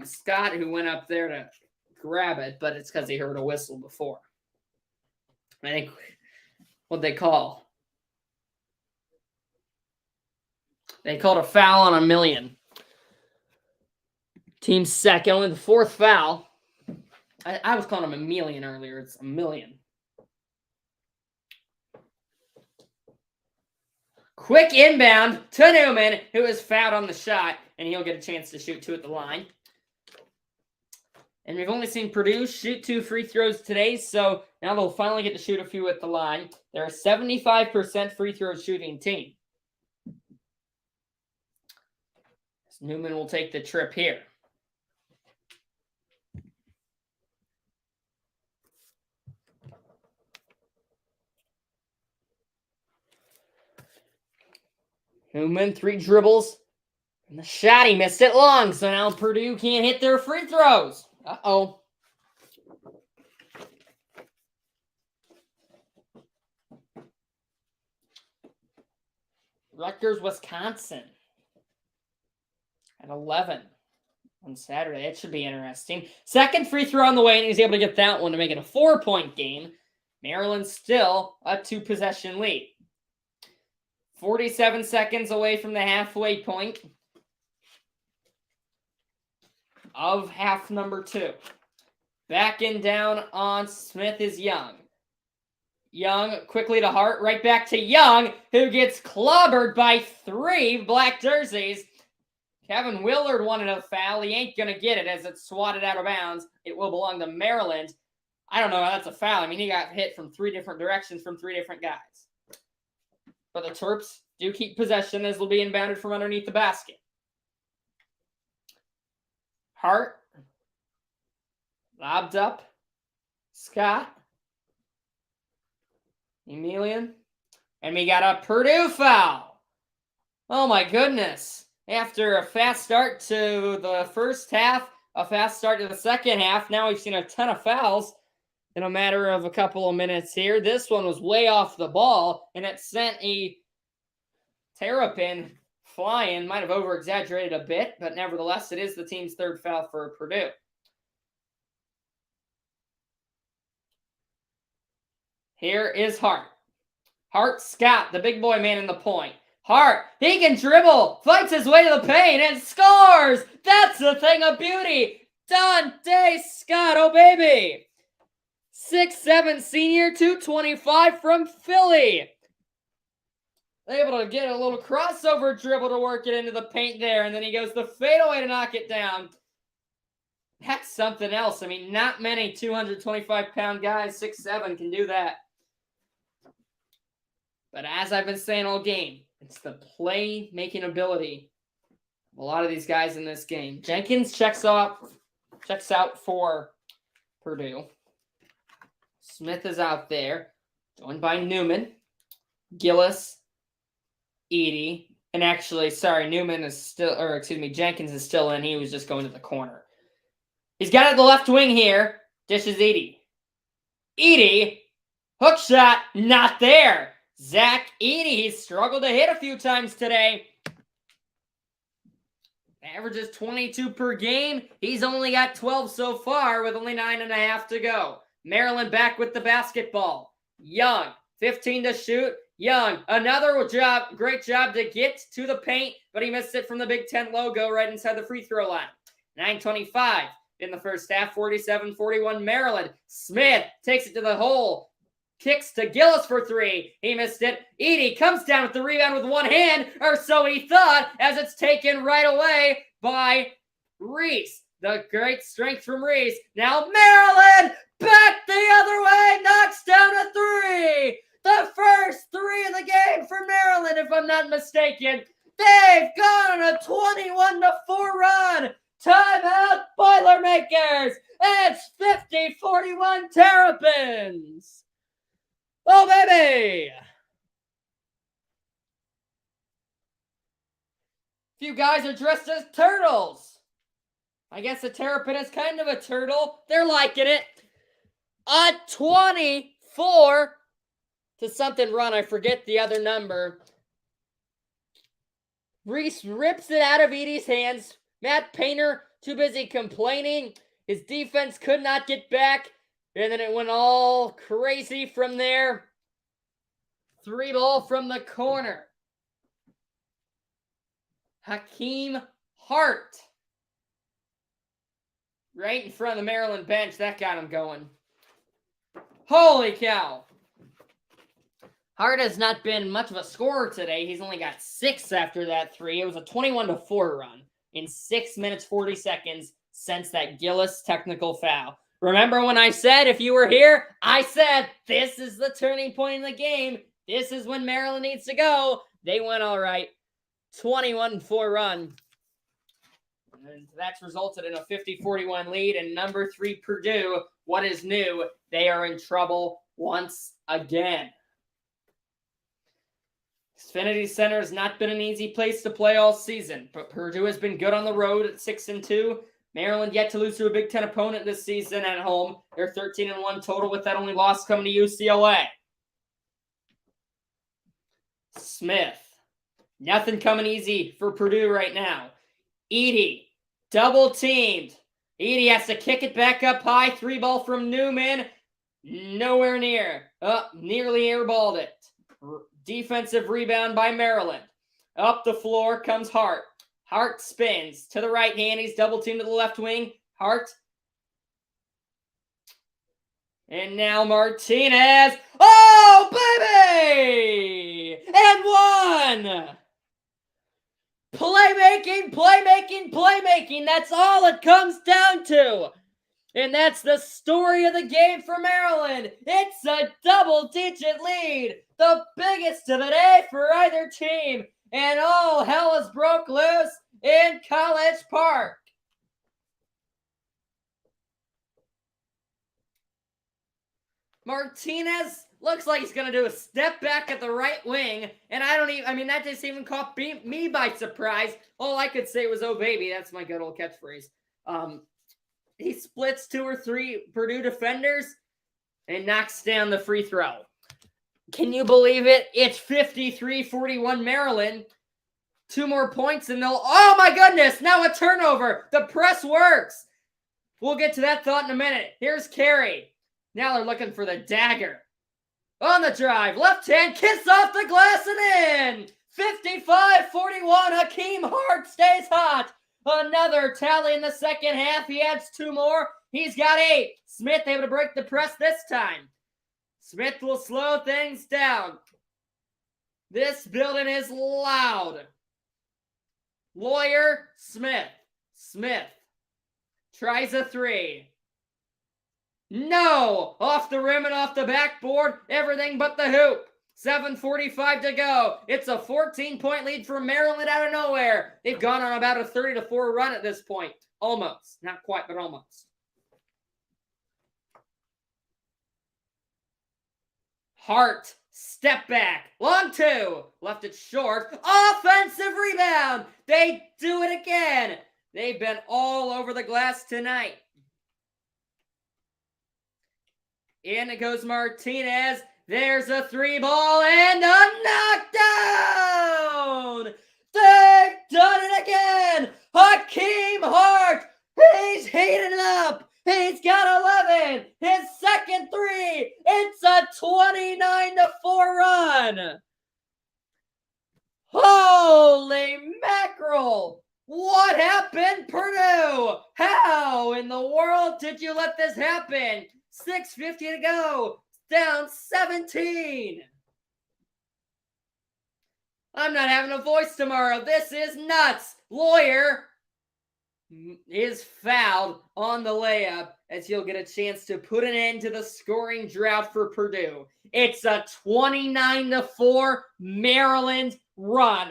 Scott, who went up there to grab it, but it's because he heard a whistle before. I think, what'd they call? They called a foul on a million. Team second, only the fourth foul. I was calling him a million earlier. It's a million. Quick inbound to Newman, who is fouled on the shot, and he'll get a chance to shoot two at the line. And we've only seen Purdue shoot 2 free throws today, so now they'll finally get to shoot a few at the line. They're a 75% free throw shooting team. Newman will take the trip here. Newman, 3 dribbles. And the shot, he missed it long, so now Purdue can't hit their free throws. Uh-oh. Rutgers, Wisconsin at 11 on Saturday. It should be interesting. Second free throw on the way, and he's able to get that one to make it a 4-point game. Maryland still a 2-possession lead. 47 seconds away from the halfway point of half number 2. Backing down on Smith is Young. Young quickly to Hart, right back to Young, who gets clobbered by 3 black jerseys. Kevin Willard wanted a foul. He ain't going to get it as it's swatted out of bounds. It will belong to Maryland. I don't know how that's a foul. I mean, he got hit from 3 different directions from 3 different guys. But the Terps do keep possession as they'll be inbounded from underneath the basket. Hart. Lobbed up. Scott. Emilian. And we got a Purdue foul. Oh my goodness. After a fast start to the first half, a fast start to the second half, now we've seen a ton of fouls in a matter of a couple of minutes here. This one was way off the ball, and it sent a Terrapin flying. Might have over-exaggerated a bit, but nevertheless, it is the team's 3rd foul for Purdue. Here is Hart. Hart Scott, the big boy man in the point. Hart, he can dribble, fights his way to the paint, and scores! That's the thing of beauty! Dante Scott, oh baby! 6'7" senior, 225 from Philly. Able to get a little crossover dribble to work it into the paint there, and then he goes the fadeaway to knock it down. That's something else. I mean, not many 225-pound guys, 6'7", can do that. But as I've been saying all game, it's the play-making ability of a lot of these guys in this game. Jenkins checks out for Purdue. Smith is out there, joined by Newman, Gillis, Edey, and actually, Newman is still, Jenkins is still in. He was just going to the corner. He's got it at the left wing here. Dishes Edey. Edey, hook shot, not there. Zach Edey, he's struggled to hit a few times today. Averages 22 per game. He's only got 12 so far with only 9.5 to go. Maryland back with the basketball. Young, 15 to shoot. Young, another job, great job to get to the paint, but he missed it from the Big Ten logo right inside the free throw line. 9:25 in the first half, 47-41 Maryland. Smith takes it to the hole, kicks to Gillis for three. He missed it. Edey comes down with the rebound with one hand, or so he thought, as it's taken right away by Reese. The great strength from Reese. Now Maryland back the other way, knocks down a three. The first three of the game for Maryland, if I'm not mistaken. They've gone on a 21-4 run. Timeout, Boilermakers. It's 50-41 Terrapins. Oh, baby. Few guys are dressed as turtles. I guess a Terrapin is kind of a turtle. They're liking it. A 24 to something run. I forget the other number. Reese rips it out of Edey's hands. Matt Painter too busy complaining. His defense could not get back. And then it went all crazy from there. 3 ball from the corner. Hakeem Hart. Right in front of the Maryland bench. That got him going. Holy cow. Hart has not been much of a scorer today. He's only got 6 after that 3. It was a 21-4 run in 6 minutes, 40 seconds since that Gillis technical foul. Remember when I said, if you were here, I said, this is the turning point in the game. This is when Maryland needs to go. They went all right. 21-4 run. And that's resulted in a 50-41 lead. And number 3, Purdue, what is new? They are in trouble once again. Xfinity Center has not been an easy place to play all season, but Purdue has been good on the road at 6-2. Maryland yet to lose to a Big Ten opponent this season at home. They're 13-1 total, with that only loss coming to UCLA. Smith. Nothing coming easy for Purdue right now. Edey. Double teamed. Edey has to kick it back up high. 3 ball from Newman. Nowhere near. Nearly airballed it. Defensive rebound by Maryland. Up the floor comes Hart. Hart spins to the right hand. He's double teamed to the left wing. Hart. And now Martinez. Oh, baby! And one! Playmaking, playmaking, playmaking. That's all it comes down to. And that's the story of the game for Maryland. It's a double-digit lead. The biggest of the day for either team. And all hell has broke loose in College Park. Martinez looks like he's going to do a step back at the right wing. And that just even caught me by surprise. All I could say was, oh, baby. That's my good old catchphrase. He splits 2 or 3 Purdue defenders and knocks down the free throw. Can you believe it? It's 53-41 Maryland. 2 more points and they'll... Oh, my goodness! Now a turnover! The press works! We'll get to that thought in a minute. Here's Carey. Now they're looking for the dagger. On the drive, left hand, kiss off the glass and in. 55-41, Hakeem Hart stays hot. Another tally in the second half. He adds 2 more. He's got 8. Smith able to break the press this time. Smith will slow things down. This building is loud. Lawyer, Smith. Smith tries a 3. No! Off the rim and off the backboard. Everything but the hoop. 7:45 to go. It's a 14-point lead for Maryland out of nowhere. They've gone on about a 30-4 run at this point. Almost. Not quite, but almost. Hart, step back. Long 2. Left it short. Offensive rebound. They do it again. They've been all over the glass tonight. In it goes Martinez. There's a 3-ball and a knockdown! They've done it again! Hakeem Hart! He's heating it up! He's got 11! His second 3! It's a 29-4 run! Holy mackerel! What happened, Purdue? How in the world did you let this happen? 6:50 to go. Down 17. I'm not having a voice tomorrow. This is nuts. Lawyer is fouled on the layup as he'll get a chance to put an end to the scoring drought for Purdue. It's a 29-4 Maryland run.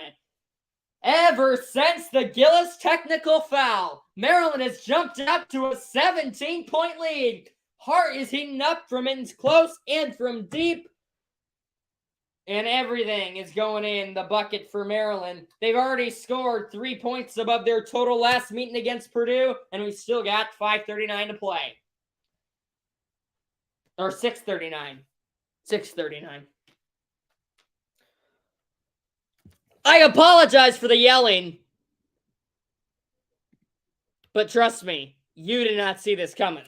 Ever since the Gillis technical foul, Maryland has jumped up to a 17-point lead. Hart is heating up from in close and from deep. And everything is going in the bucket for Maryland. They've already scored 3 points above their total last meeting against Purdue, and we still got 5:39 to play. Or 6:39. 6:39. I apologize for the yelling. But trust me, you did not see this coming.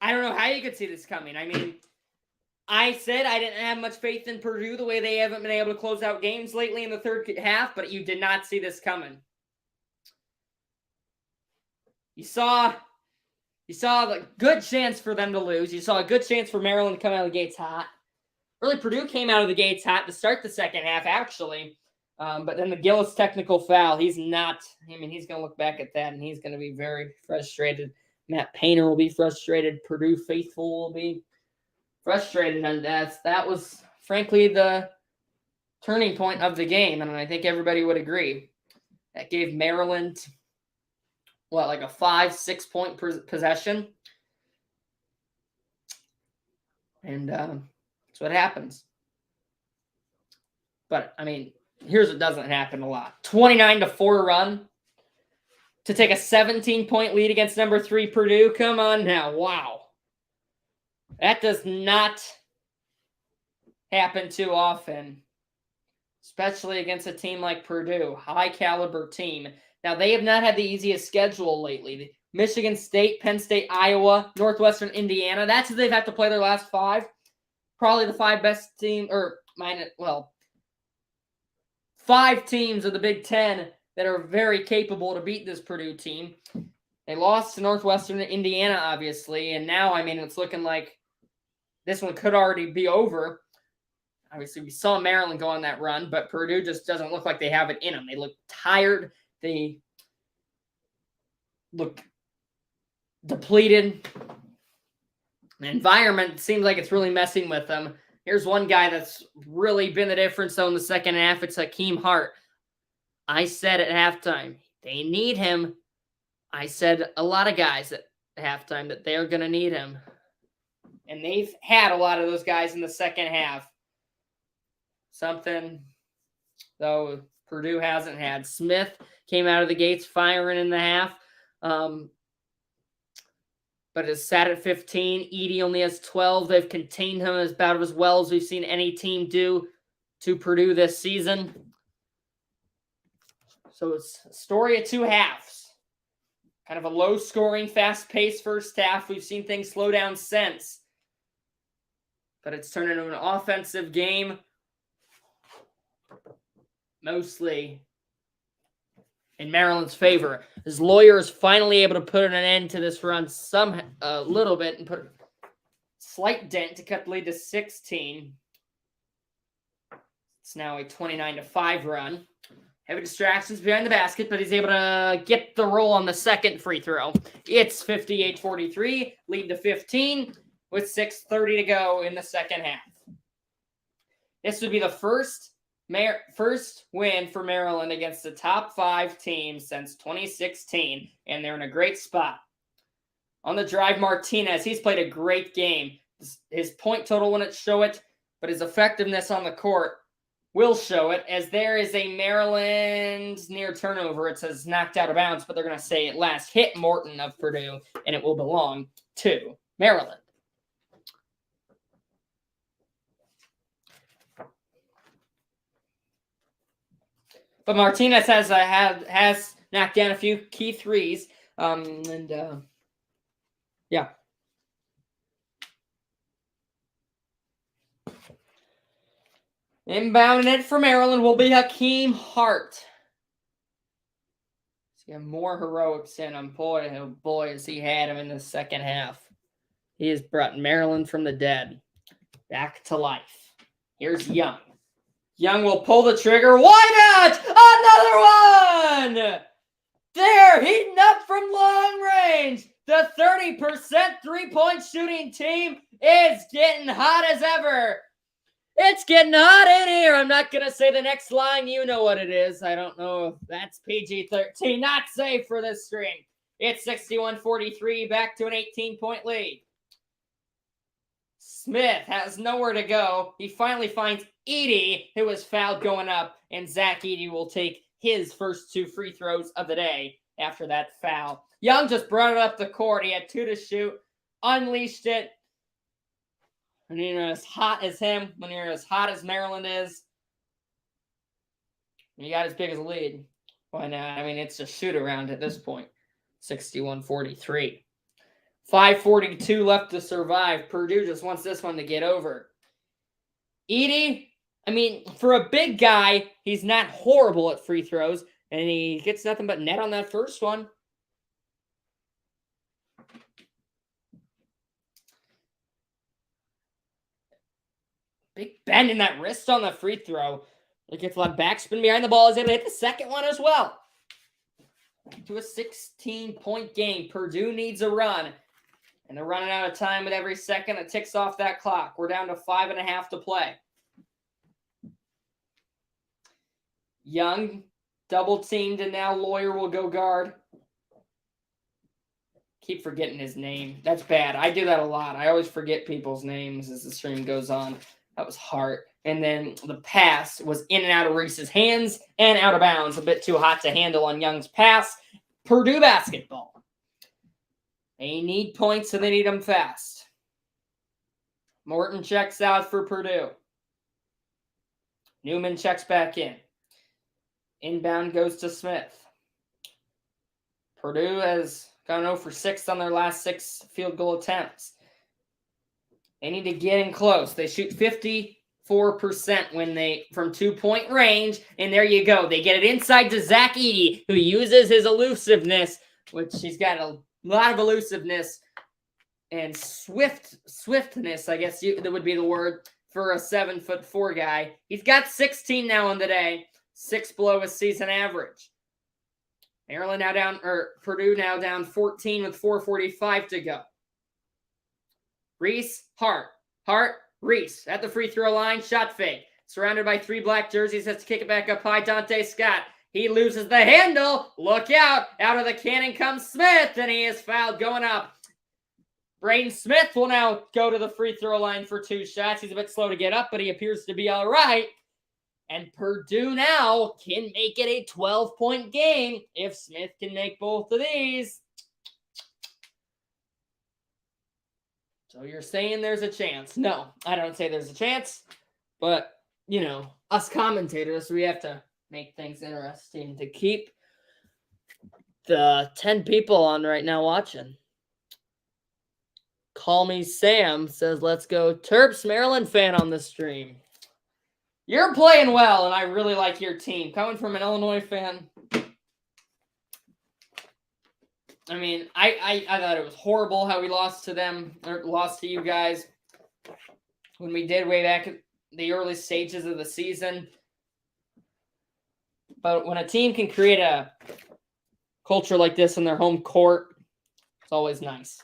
I don't know how you could see this coming. I mean, I said I didn't have much faith in Purdue the way they haven't been able to close out games lately in the third half, but you did not see this coming. You saw the good chance for them to lose. You saw a good chance for Maryland to come out of the gates hot. Really, Purdue came out of the gates hot to start the second half, actually. But then the Gillis technical foul, he's going to look back at that, and he's going to be very frustrated. Matt Painter will be frustrated. Purdue faithful will be frustrated. And that was, frankly, the turning point of the game. And I think everybody would agree. That gave Maryland, like a 5-6 point possession. And that's what happens. But, here's what doesn't happen a lot. 29-4 run. To take a 17-point lead against number 3 Purdue. Come on now. Wow. That does not happen too often. Especially against a team like Purdue. High-caliber team. Now, they have not had the easiest schedule lately. Michigan State, Penn State, Iowa, Northwestern Indiana. That's who they've had to play their last 5. Probably the 5 best team, 5 teams of the Big Ten that are very capable to beat this Purdue team. They lost to Northwestern Indiana, obviously, and now, it's looking like this one could already be over. Obviously, we saw Maryland go on that run, but Purdue just doesn't look like they have it in them. They look tired. They look depleted. The environment seems like it's really messing with them. Here's one guy that's really been the difference, though, in the second half. It's Hakeem Hart. I said at halftime, they need him. I said a lot of guys at halftime that they're going to need him. And they've had a lot of those guys in the second half. Something, though, Purdue hasn't had. Smith came out of the gates firing in the half. But is sat at 15. Edey only has 12. They've contained him about as well as we've seen any team do to Purdue this season. So it's a story of 2 halves. Kind of a low-scoring, fast-paced first half. We've seen things slow down since. But it's turned into an offensive game. Mostly in Maryland's favor. His lawyer is finally able to put an end to this run a little bit and put a slight dent to cut the lead to 16. It's now a 29-5 run. Heavy distractions behind the basket, but he's able to get the roll on the second free throw. It's 58-43, lead to 15 with 6:30 to go in the second half. This would be the first win for Maryland against the top 5 teams since 2016, and they're in a great spot. On the drive, Martinez, he's played a great game. His point total wouldn't show it, but his effectiveness on the court will show it, as there is a Maryland near turnover. It says knocked out of bounds, but they're going to say it last hit Morton of Purdue, and it will belong to Maryland. But Martinez has knocked down a few key threes, yeah. Inbounding it for Maryland will be Hakeem Hart. He's got more heroics in him. Boy, oh boy, has he had him in the second half. He has brought Maryland from the dead back to life. Here's Young. Young will pull the trigger. Why not? Another one! They're heating up from long range. The 30% three-point shooting team is getting hot as ever. It's getting hot in here. I'm not going to say the next line. You know what it is. I don't know if that's PG-13. Not safe for this stream. It's 61-43, back to an 18-point lead. Smith has nowhere to go. He finally finds Edey, who was fouled going up, and Zach Edey will take his first 2 free throws of the day after that foul. Young just brought it up the court. He had 2 to shoot, unleashed it. When you're as hot as him, when you're as hot as Maryland is, and you got as big as a lead, why not? I mean, it's just shoot around at this point. 61-43. 5:42 left to survive. Purdue just wants this one to get over. Edey, I mean, for a big guy, he's not horrible at free throws, and he gets nothing but net on that first one. Big bend in that wrist on the free throw. It gets a lot of backspin behind the ball. Is able to hit the second one as well. To a 16-point game. Purdue needs a run. And they're running out of time with every second that ticks off that clock. We're down to 5.5 to play. Young double teamed, and now Lawyer will go guard. Keep forgetting his name. That's bad. I do that a lot. I always forget people's names as the stream goes on. That was Hart. And then the pass was in and out of Reese's hands and out of bounds. A bit too hot to handle on Young's pass. Purdue basketball. They need points, and they need them fast. Morton checks out for Purdue. Newman checks back in. Inbound goes to Smith. Purdue has gone 0 for 6 on their last 6 field goal attempts. They need to get in close. They shoot 54% from 2-point range, and there you go. They get it inside to Zach Edey, who uses his elusiveness, which he's got a lot of elusiveness and swiftness, I guess that would be the word for a 7'4" guy. He's got 16 now on the day, 6 below his season average. Purdue now down 14 with 4:45 to go. Reese, Hart, Reese at the free throw line, shot fake. Surrounded by 3 black jerseys, has to kick it back up high. Dante Scott, he loses the handle. Look out. Out of the cannon comes Smith, and he is fouled going up. Braden Smith will now go to the free throw line for 2 shots. He's a bit slow to get up, but he appears to be all right. And Purdue now can make it a 12-point game if Smith can make both of these. So you're saying there's a chance. No, I don't say there's a chance. But, you know, us commentators, we have to make things interesting to keep the 10 people on right now watching. Call Me Sam says, let's go Terps Maryland fan on the stream. You're playing well, and I really like your team. Coming from an Illinois fan, I mean, I thought it was horrible how we lost to them, or lost to you guys when we did way back at the early stages of the season. But when a team can create a culture like this in their home court, it's always nice.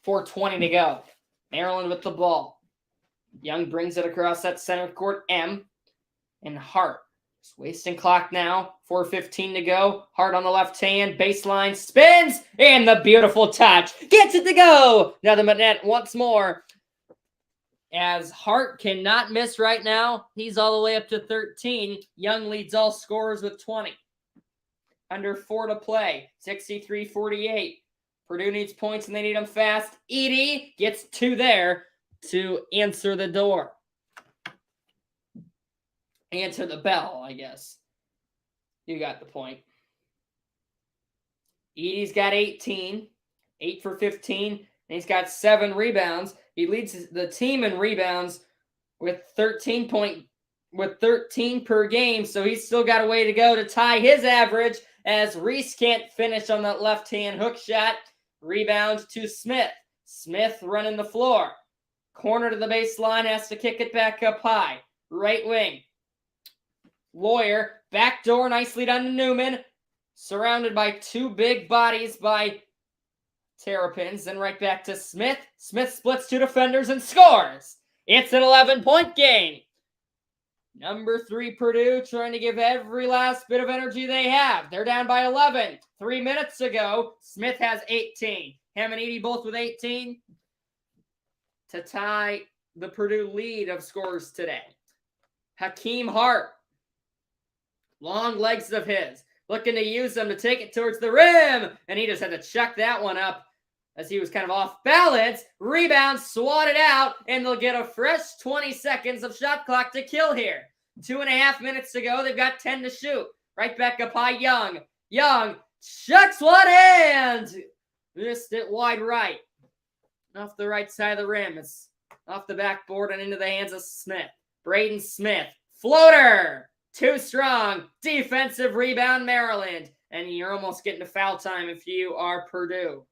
4:20 to go. Maryland with the ball. Young brings it across that center court. M and Hart. Just wasting clock now. 4:15 to go. Hart on the left hand. Baseline spins. And the beautiful touch. Gets it to go. Now the net once more. As Hart cannot miss right now. He's all the way up to 13. Young leads all scorers with 20. Under 4 to play. 63-48. Purdue needs points and they need them fast. Edie gets 2 there to answer the door. Answer the bell, I guess. You got the point. Edie's got 18. 8 for 15. And he's got 7 rebounds. He leads the team in rebounds with 13 per game. So he's still got a way to go to tie his average as Reese can't finish on that left-hand hook shot. Rebound to Smith. Smith running the floor. Corner to the baseline, has to kick it back up high. Right wing. Lawyer, backdoor, nicely done to Newman. Surrounded by 2 big bodies by Terrapins. Then right back to Smith. Smith splits 2 defenders and scores. It's an 11-point game. Number 3, Purdue, trying to give every last bit of energy they have. They're down by 11. 3 minutes ago, Smith has 18. Him and Edie both with 18 to tie the Purdue lead of scorers today. Hakeem Hart. Long legs of his. Looking to use them to take it towards the rim. And he just had to chuck that one up as he was kind of off balance. Rebound, swatted out, and they'll get a fresh 20 seconds of shot clock to kill here. 2.5 minutes to go. They've got 10 to shoot. Right back up high, Young. Young chucks one and missed it wide right. Off the right side of the rim. It's off the backboard and into the hands of Smith. Braden Smith. Floater. Too strong. Defensive rebound, Maryland. And you're almost getting to foul time if you are Purdue.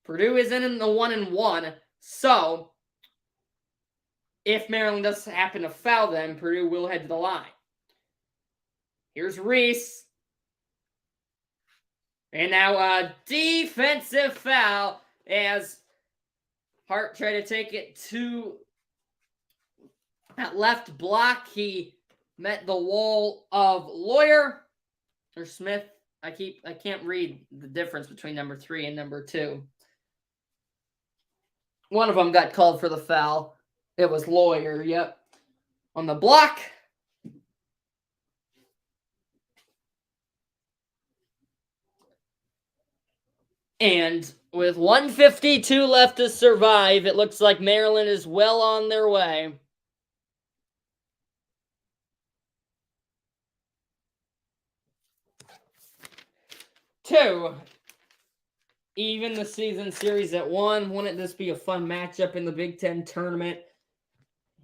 Purdue isn't in the 1-1, so if Maryland does happen to foul them, Purdue will head to the line. Here's Reese. And now a defensive foul as Hart tried to take it to that left block. He met the wall of Lawyer or Smith. I can't read the difference between number 3 and number 2. One of them got called for the foul. It was Lawyer, yep. On the block. And with 1:52 left to survive, it looks like Maryland is well on their way. To even the season series at 1. Wouldn't this be a fun matchup in the Big Ten tournament?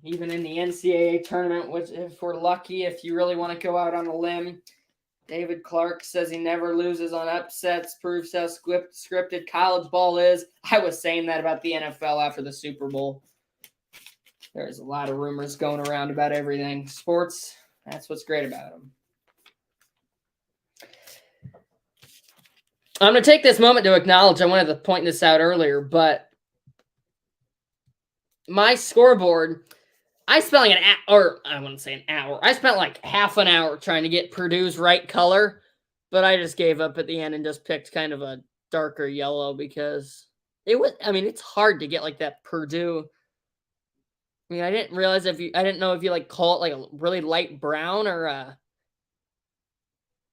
Even in the NCAA tournament, which if we're lucky, if you really want to go out on a limb. David Clark says he never loses on upsets, proves how scripted college ball is. I was saying that about the NFL after the Super Bowl. There's a lot of rumors going around about everything. Sports, that's what's great about them. I'm going to take this moment to acknowledge, I wanted to point this out earlier, but my scoreboard, I spent like I wouldn't say an hour. I spent like half an hour trying to get Purdue's right color, but I just gave up at the end and just picked kind of a darker yellow because it's hard to get like that Purdue. I mean, I didn't know if you like call it like a really light brown or a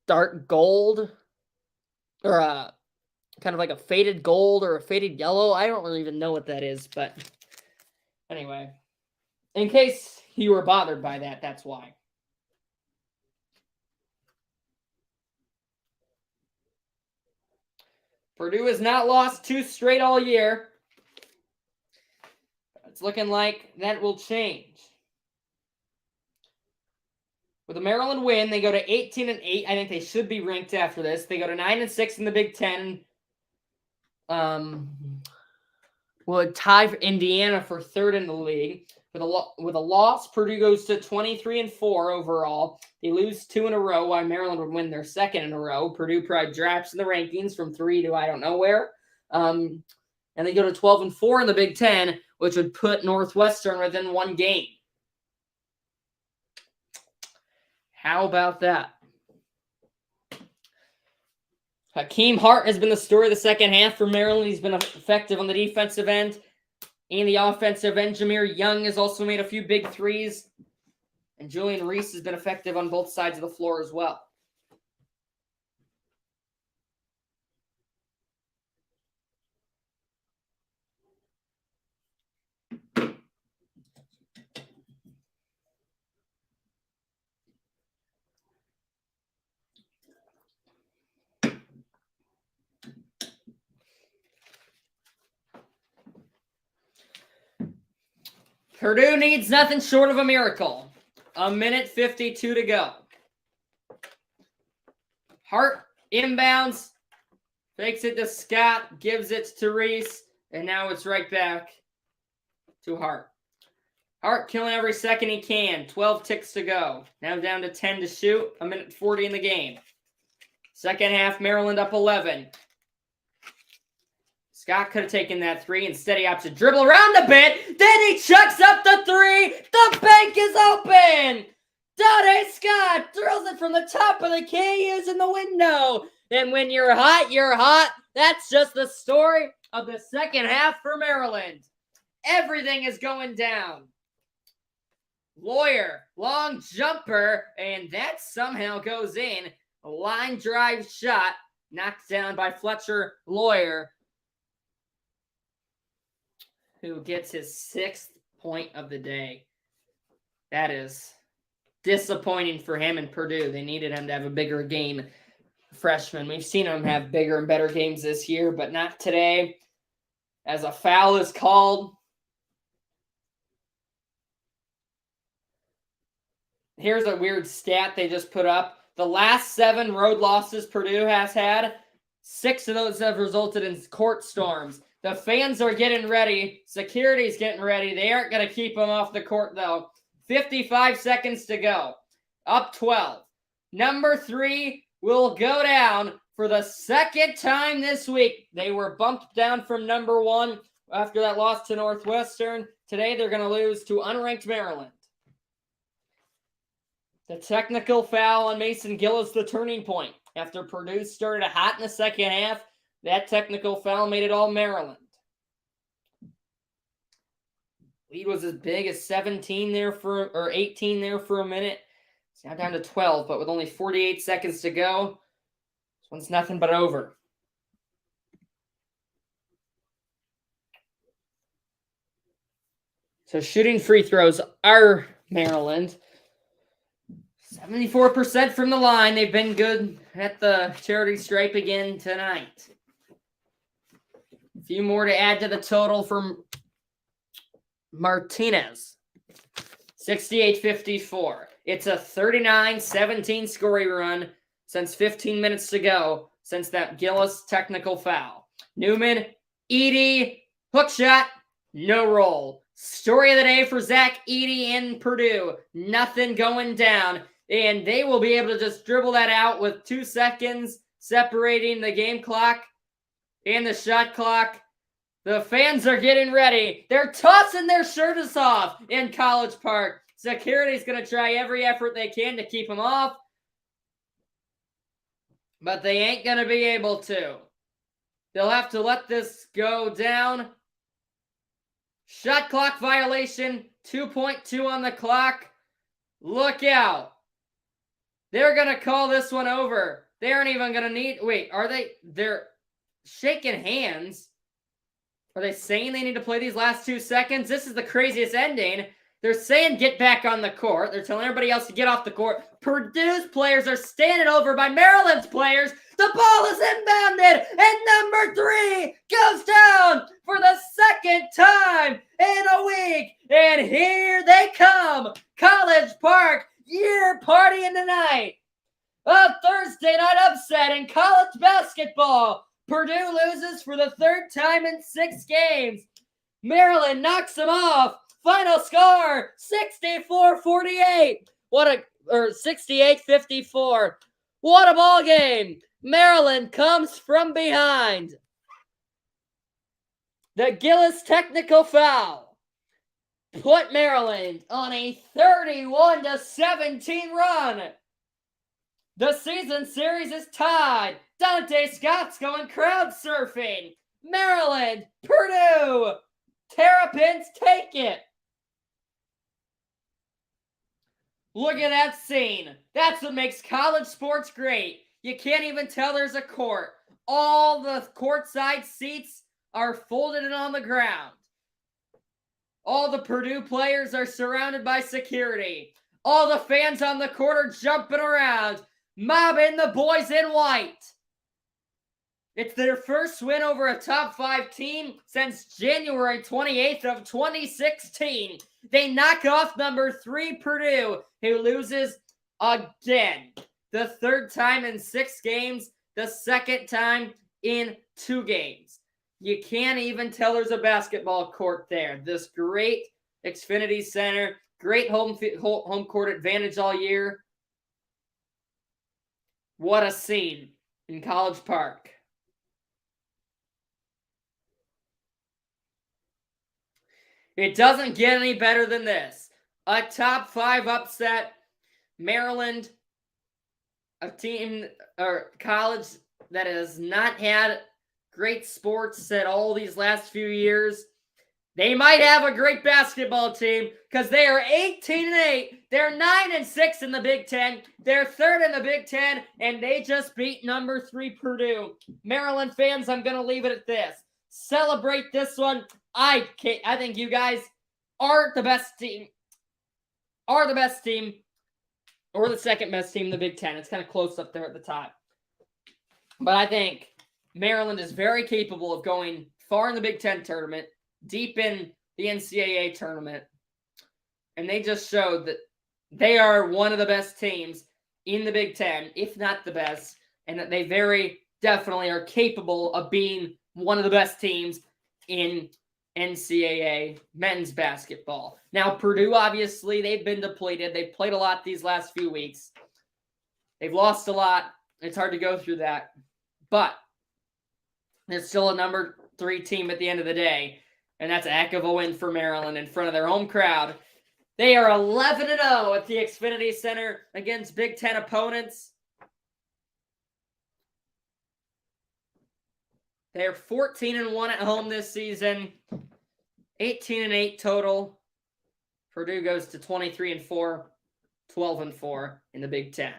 dark gold or a kind of like a faded gold or a faded yellow. I don't really even know what that is, but anyway. In case you were bothered by that, that's why. Purdue has not lost 2 straight all year. It's looking like that will change. With a Maryland win, they go to 18-8. I think they should be ranked after this. They go to 9-6 in the Big Ten. Will tie Indiana for 3rd in the league. With a loss, Purdue goes to 23-4 overall. They lose 2 in a row, while Maryland would win their 2nd in a row. Purdue probably drops in the rankings from 3 to I don't know where. And they go to 12-4 in the Big Ten, which would put Northwestern within 1 game. How about that? Hakeem Hart has been the story of the second half for Maryland. He's been effective on the defensive end and the offensive end. Jameer Young has also made a few big threes. And Julian Reese has been effective on both sides of the floor as well. Purdue needs nothing short of a miracle. 1:52 to go. Hart inbounds, fakes it to Scott, gives it to Reese, and now it's right back to Hart. Hart killing every second he can. 12 ticks to go. Now down to 10 to shoot. 1:40 in the game. Second half, Maryland up 11. Scott could have taken that 3. Instead, he opts to dribble around a bit. Then he chucks up the 3. The bank is open. Dade Scott throws it from the top of the key using the window. And when you're hot, you're hot. That's just the story of the second half for Maryland. Everything is going down. Lawyer, long jumper, and that somehow goes in. A line drive shot knocked down by Fletcher Lawyer, who gets his 6th point of the day. That is disappointing for him and Purdue. They needed him to have a bigger game. Freshman. We've seen him have bigger and better games this year, but not today. As a foul is called. Here's a weird stat they just put up. The last 7 road losses Purdue has had, 6 of those have resulted in court storms. The fans are getting ready. Security's getting ready. They aren't going to keep them off the court, though. 55 seconds to go. Up 12. Number 3 will go down for the 2nd time this week. They were bumped down from number 1 after that loss to Northwestern. Today, they're going to lose to unranked Maryland. The technical foul on Mason Gill is the turning point. After Purdue started hot in the second half, that technical foul made it all Maryland. Lead was as big as 18 there for a minute. It's now down to 12, but with only 48 seconds to go, this one's nothing but over. So shooting free throws are Maryland. 74% from the line. They've been good at the charity stripe again tonight. A few more to add to the total from Martinez. 68-54. It's a 39-17 scoring run since 15 minutes to go since that Gillis technical foul. Newman, Edey, hook shot, no roll. Story of the day for Zach Edey in Purdue. Nothing going down. And they will be able to just dribble that out with 2 seconds separating the game clock and the shot clock. The fans are getting ready. They're tossing their shirts off in College Park. Security's going to try every effort they can to keep them off. But they ain't going to be able to. They'll have to let this go down. Shot clock violation. 2.2 on the clock. Look out. They're going to call this one over. They aren't even going to need... Wait, are they... They're shaking hands. Are they saying they need to play these last 2 seconds? This is the craziest ending. They're saying get back on the court. They're telling everybody else to get off the court. Purdue's players are standing over by Maryland's players. The ball is inbounded, and number 3 goes down for the second time in a week. And here they come. College Park, year partying tonight. A Thursday night upset in college basketball. Purdue loses for the third time in 6 games. Maryland knocks them off. Final score, 64-48. 68-54. What a ball game. Maryland comes from behind. The Gillis technical foul put Maryland on a 31-17 run. The season series is tied. Dante Scott's going crowd surfing. Maryland, Purdue, Terrapins take it. Look at that scene. That's what makes college sports great. You can't even tell there's a court. All the courtside seats are folded in on the ground. All the Purdue players are surrounded by security. All the fans on the court are jumping around, mobbing the boys in white. It's their first win over a top 5 team since January 28th of 2016. They knock off number 3 Purdue, who loses again. The third time in 6 games, the second time in 2 games. You can't even tell there's a basketball court there. This great Xfinity Center, great home court advantage all year. What a scene in College Park. It doesn't get any better than this. A top 5 upset. Maryland, a team or college that has not had great sports at all these last few years. They might have a great basketball team because they are 18-8. They're 9-6 in the Big Ten. They're 3rd in the Big Ten, and they just beat number 3 Purdue. Maryland fans, I'm going to leave it at this. Celebrate this one. I think you guys are the best team. Or the second best team in the Big Ten. It's kind of close up there at the top. But I think Maryland is very capable of going far in the Big Ten tournament, deep in the NCAA tournament. And they just showed that they are one of the best teams in the Big Ten, if not the best, and that they very definitely are capable of being one of the best teams in NCAA men's basketball. Now, Purdue, obviously, they've been depleted. They've played a lot these last few weeks. They've lost a lot. It's hard to go through that. But there's still a number 3 team at the end of the day, and that's a heck of a win for Maryland in front of their home crowd. They are 11-0 at the Xfinity Center against Big Ten opponents. They're 14-1 at home this season, 18-8 total. Purdue goes to 23-4, 12-4 in the Big Ten.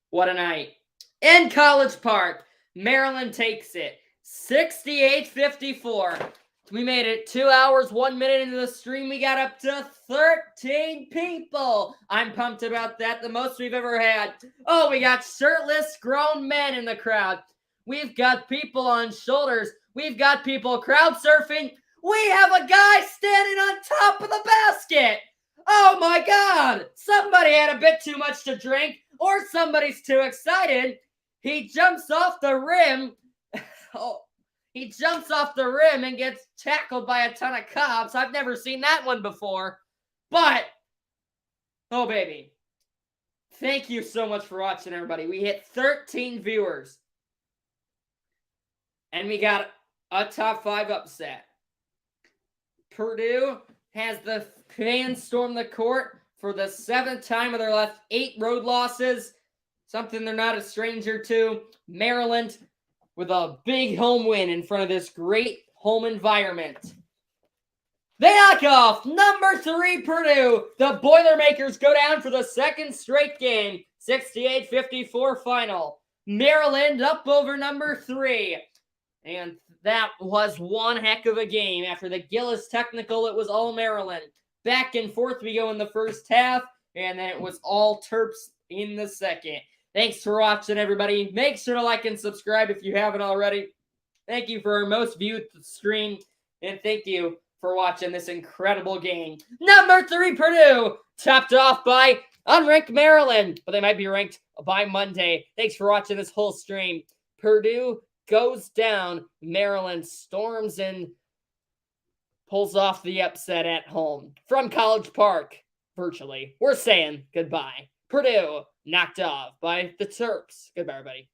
What a night. In College Park, Maryland takes it, 68-54. We made it 2 hours, 1 minute into the stream. We got up to 13 people. I'm pumped about that. The most we've ever had. Oh, we got shirtless grown men in the crowd. We've got people on shoulders. We've got people crowd surfing. We have a guy standing on top of the basket. Oh my God. Somebody had a bit too much to drink, or somebody's too excited. He jumps off the rim. He jumps off the rim and gets tackled by a ton of cops. I've never seen that one before. But, oh baby. Thank you so much for watching, everybody. We hit 13 viewers. And we got a top 5 upset. Purdue has the fans storm the court for the 7th time of their last 8 road losses. Something they're not a stranger to. Maryland with a big home win in front of this great home environment. They knock off number 3 Purdue. The Boilermakers go down for the 2nd straight game. 68-54 final. Maryland up over number 3. And that was one heck of a game. After the Gillis technical, it was all Maryland. Back and forth we go in the first half, and then it was all Terps in the second. Thanks for watching, everybody. Make sure to like and subscribe if you haven't already. Thank you for our most viewed stream, and thank you for watching this incredible game. Number 3, Purdue, topped off by unranked Maryland, but they might be ranked by Monday. Thanks for watching this whole stream. Purdue goes down. Maryland storms in, pulls off the upset at home. From College Park, virtually, we're saying goodbye. Purdue knocked off by the Terps. Goodbye, everybody.